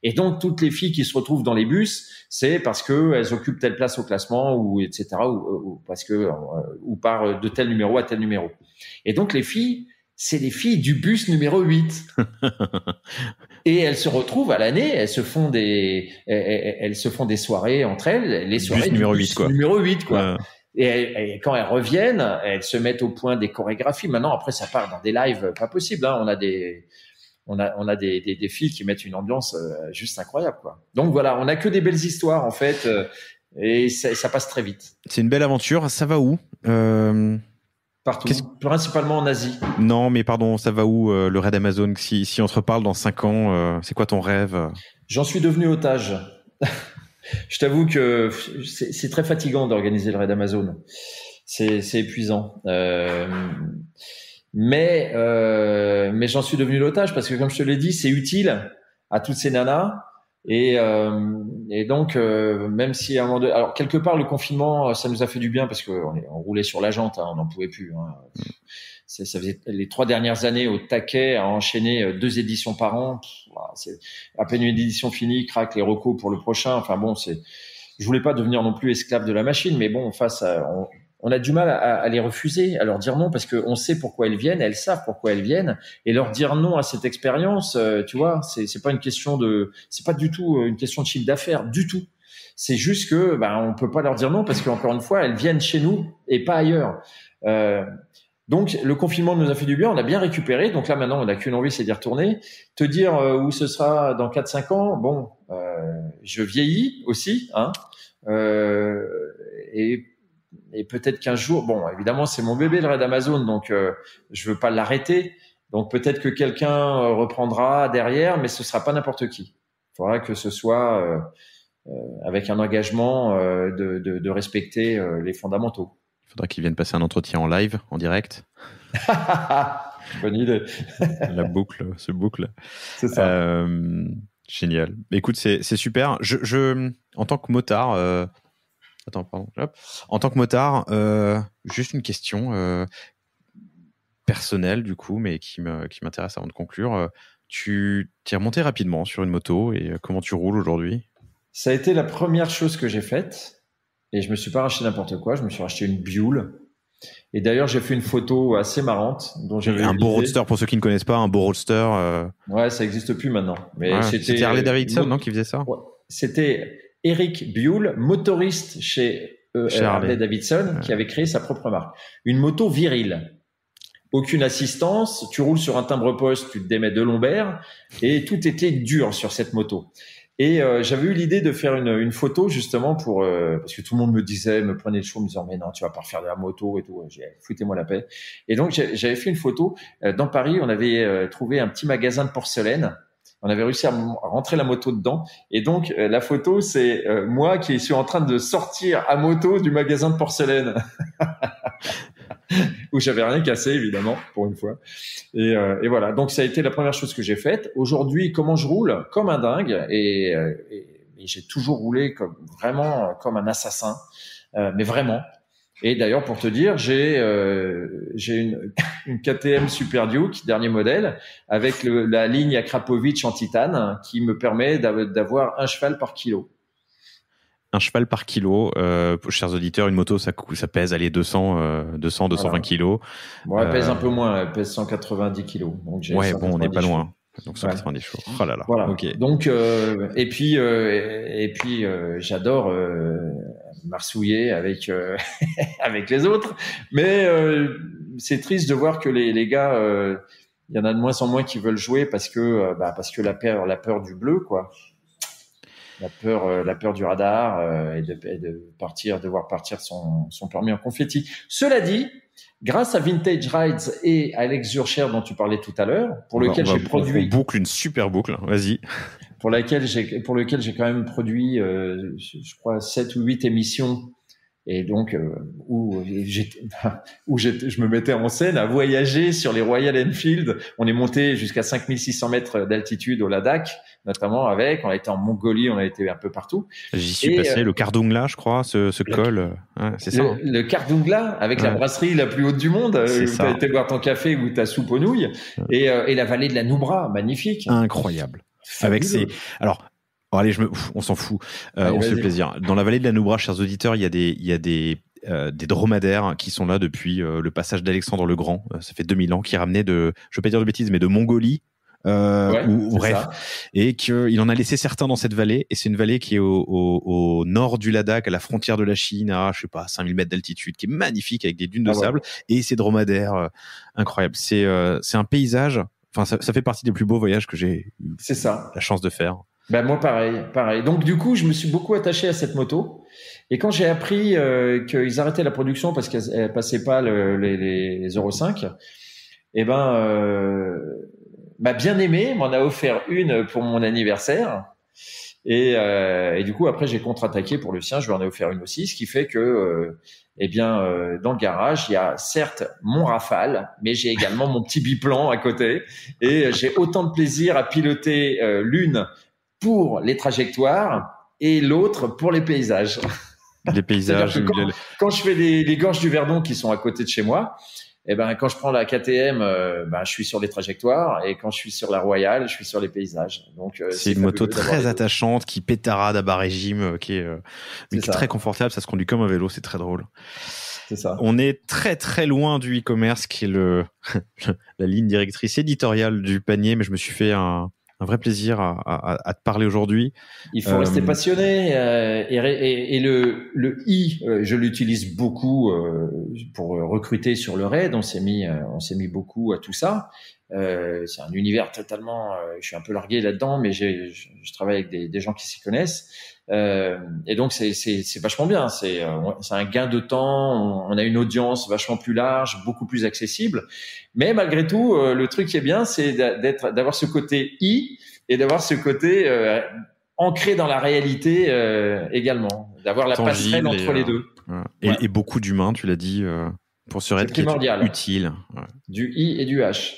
Et donc, toutes les filles qui se retrouvent dans les bus, c'est parce que elles occupent telle place au classement ou etc. ou parce que ou par de tel numéro à tel numéro. Et donc, les filles, c'est les filles du bus numéro 8. Et elles se retrouvent à l'année, elles se font des soirées entre elles, les soirées bus numéro 8, quoi. Numéro 8, quoi. Et quand elles reviennent, elles se mettent au point des chorégraphies. Maintenant, après, ça part dans des lives pas possibles, hein. On a des filles qui mettent une ambiance juste incroyable, quoi. Donc voilà, on a que des belles histoires, en fait, et ça passe très vite. C'est une belle aventure. Ça va où? Partout, principalement en Asie. Non, mais pardon, ça va où le raid Amazon? Si on te reparle dans 5 ans, c'est quoi ton rêve? J'en suis devenu otage. Je t'avoue que c'est très fatigant d'organiser le raid Amazon. C'est épuisant. Mais j'en suis devenu l'otage parce que, comme je te l'ai dit, c'est utile à toutes ces nanas. Et donc, même si à un moment donné, alors quelque part le confinement, ça nous a fait du bien parce que on roulait sur la jante, hein, on n'en pouvait plus. Hein. ça faisait les 3 dernières années au taquet à enchaîner 2 éditions par an. C'est à peine une édition finie, craque les recos pour le prochain. Enfin bon, je voulais pas devenir non plus esclave de la machine, mais bon, on a du mal à les refuser, à leur dire non, parce qu'on sait pourquoi elles viennent, elles savent pourquoi elles viennent, et leur dire non à cette expérience, tu vois, c'est pas c'est pas du tout une question de chiffre d'affaires, du tout. C'est juste que, on peut pas leur dire non parce qu'encore une fois, elles viennent chez nous et pas ailleurs. Donc, le confinement nous a fait du bien, on a bien récupéré. Donc là, maintenant, on n'a qu'une envie, c'est d'y retourner. Te dire où ce sera dans 4-5 ans, bon, je vieillis aussi, hein, et peut-être qu'un jour, bon, évidemment, c'est mon bébé, le raid Amazon, donc je veux pas l'arrêter. Donc peut-être que quelqu'un reprendra derrière, mais ce sera pas n'importe qui. Il faudra que ce soit avec un engagement de respecter les fondamentaux. Il faudra qu'ils viennent passer un entretien en live, en direct. Bonne idée. La boucle se boucle. C'est ça. Génial. Écoute, c'est super. Je, en tant que motard, attends, pardon. Hop. En tant que motard, juste une question personnelle du coup, mais qui m'intéresse avant de conclure. Tu t'es remonté rapidement sur une moto et comment tu roules aujourd'hui? Ça a été la première chose que j'ai faite. Et je me suis pas racheté n'importe quoi, je me suis racheté une Buell. Et d'ailleurs, j'ai fait une photo assez marrante dont j'avais un beau roadster, pour ceux qui ne connaissent pas, un beau roadster. Ouais, ça existe plus maintenant. Mais ouais, c'était Harley Davidson, non, qui faisait ça? Ouais. C'était Eric Buell, motoriste chez Harley Davidson, qui avait créé sa propre marque. Une moto virile. Aucune assistance, tu roules sur un timbre-poste, tu te démets de lombaires, et tout était dur sur cette moto. Et j'avais eu l'idée de faire une photo justement pour parce que tout le monde me prenait le chaud, me disant mais non, tu vas pas refaire de la moto et tout. J'ai foutez-moi la paix. Et donc j'avais fait une photo dans Paris. On avait trouvé un petit magasin de porcelaine. On avait réussi à rentrer la moto dedans. Et donc la photo, c'est moi qui suis en train de sortir à moto du magasin de porcelaine. Où j'avais rien cassé, évidemment, pour une fois. Et voilà. Donc, ça a été la première chose que j'ai faite. Aujourd'hui, comment je roule? Comme un dingue. Et j'ai toujours roulé vraiment comme un assassin. Mais vraiment. Et d'ailleurs, pour te dire, j'ai une KTM Super Duke, dernier modèle, avec la ligne Akrapovic en titane, qui me permet d'avoir un cheval par kilo. Un cheval par kilo, chers auditeurs, une moto, ça pèse, allez, 220 voilà. kilos. Bon, elle pèse un peu moins, elle pèse 190 kilos. Donc ouais, bon, on n'est pas loin. Donc 190 chevaux. Oh là là. Voilà. Okay. Donc, et puis, j'adore marsouiller avec avec les autres, mais c'est triste de voir que les gars, il y en a de moins en moins qui veulent jouer parce que la peur du bleu, quoi. La peur du radar et de devoir partir son permis en confetti. Cela dit, grâce à Vintage Rides et à Alex Zurcher dont tu parlais tout à l'heure, pour lequel j'ai produit... On boucle une super boucle, vas-y. Pour lequel j'ai quand même produit, je crois, 7 ou 8 émissions. Et donc, où je me mettais en scène à voyager sur les Royal Enfield. On est monté jusqu'à 5600 mètres d'altitude au Ladakh, notamment on a été en Mongolie, on a été un peu partout. J'y suis passé, le Kardungla, je crois, ce col. Ouais, c'est ça. Le Kardungla, avec la brasserie la plus haute du monde, où tu as été boire ton café ou ta soupe aux nouilles, et la vallée de la Noubra, magnifique. Incroyable. Avec alors, allez, on s'en fout. On se fait plaisir. Dans la vallée de la Noubra, chers auditeurs, il y a des dromadaires qui sont là depuis le passage d'Alexandre le Grand. Ça fait 2000 ans, qui ramenaient je veux pas dire de bêtises, mais de Mongolie. Bref, ça. Et qu'il en a laissé certains dans cette vallée, et c'est une vallée qui est au nord du Ladakh, à la frontière de la Chine, à 5000 mètres d'altitude, qui est magnifique avec des dunes de sable et ces dromadaires incroyables. C'est un paysage. Enfin, ça fait partie des plus beaux voyages que j'ai eu la chance de faire. Ben moi pareil. Donc du coup, je me suis beaucoup attaché à cette moto. Et quand j'ai appris qu'ils arrêtaient la production parce qu'elle passait pas les Euro 5, ma bien-aimée m'en a offert une pour mon anniversaire. Et du coup, après, j'ai contre-attaqué pour le sien. Je lui en ai offert une aussi, ce qui fait que, dans le garage, il y a certes mon Rafale, mais j'ai également mon petit biplan à côté. Et j'ai autant de plaisir à piloter l'une pour les trajectoires et l'autre pour les paysages. Les paysages. Quand je fais les gorges du Verdon qui sont à côté de chez moi, Et ben quand je prends la KTM, je suis sur les trajectoires, et quand je suis sur la Royale, je suis sur les paysages. Donc c'est une moto très attachante qui pétarade à bas régime, qui est très confortable. Ça se conduit comme un vélo, c'est très drôle. C'est ça. On est très très loin du e-commerce, qui est la ligne directrice éditoriale du panier, mais je me suis fait un vrai plaisir à te parler aujourd'hui. Il faut rester passionné, et le I, je l'utilise beaucoup pour recruter sur le raid. On s'est mis beaucoup à tout ça. C'est un univers totalement. Je suis un peu largué là-dedans, mais je travaille avec des gens qui s'y connaissent. Et donc c'est vachement bien. C'est un gain de temps. On a une audience vachement plus large, beaucoup plus accessible. Mais malgré tout, le truc qui est bien, c'est d'avoir ce côté I et d'avoir ce côté ancré dans la réalité également, d'avoir la passerelle entre les deux. Et beaucoup d'humains, tu l'as dit, pour ce raid qui est utile. Ouais. Du I et du H.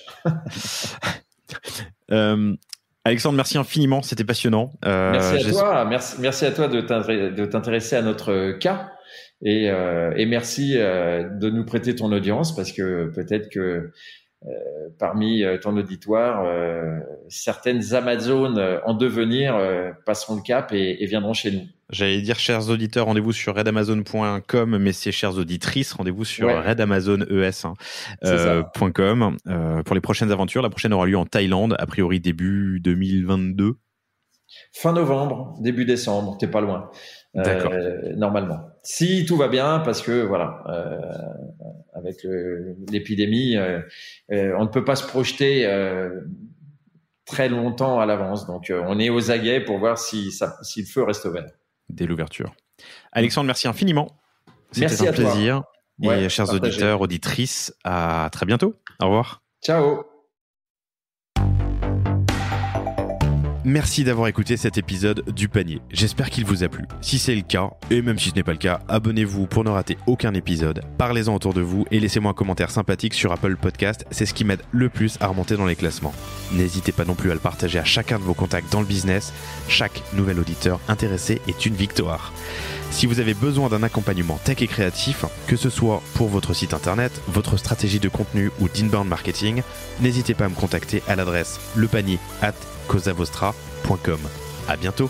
Alexandre, merci infiniment, c'était passionnant. Merci à toi, merci à toi de t'intéresser à notre cas, et merci de nous prêter ton audience, parce que peut-être que parmi ton auditoire, certaines Amazones en devenir passeront le cap et viendront chez nous. J'allais dire, chers auditeurs, rendez-vous sur raidamazon.com, mais c'est chères auditrices, rendez-vous sur raidamazones.com pour les prochaines aventures. La prochaine aura lieu en Thaïlande, a priori début 2022. Fin novembre, début décembre, t'es pas loin. D'accord. Normalement. Si tout va bien, parce que voilà, avec l'épidémie, on ne peut pas se projeter très longtemps à l'avance. Donc on est aux aguets pour voir si le feu reste vert. Dès l'ouverture. Alexandre, merci infiniment. C'était un plaisir. Et chers auditeurs, auditrices, à très bientôt. Au revoir. Ciao. Merci d'avoir écouté cet épisode du panier. J'espère qu'il vous a plu. Si c'est le cas, et même si ce n'est pas le cas, abonnez-vous pour ne rater aucun épisode. Parlez-en autour de vous et laissez-moi un commentaire sympathique sur Apple Podcast. C'est ce qui m'aide le plus à remonter dans les classements. N'hésitez pas non plus à le partager à chacun de vos contacts dans le business. Chaque nouvel auditeur intéressé est une victoire. Si vous avez besoin d'un accompagnement tech et créatif, que ce soit pour votre site internet, votre stratégie de contenu ou d'inbound marketing, n'hésitez pas à me contacter à l'adresse lepanier@causavostra.com. À bientôt.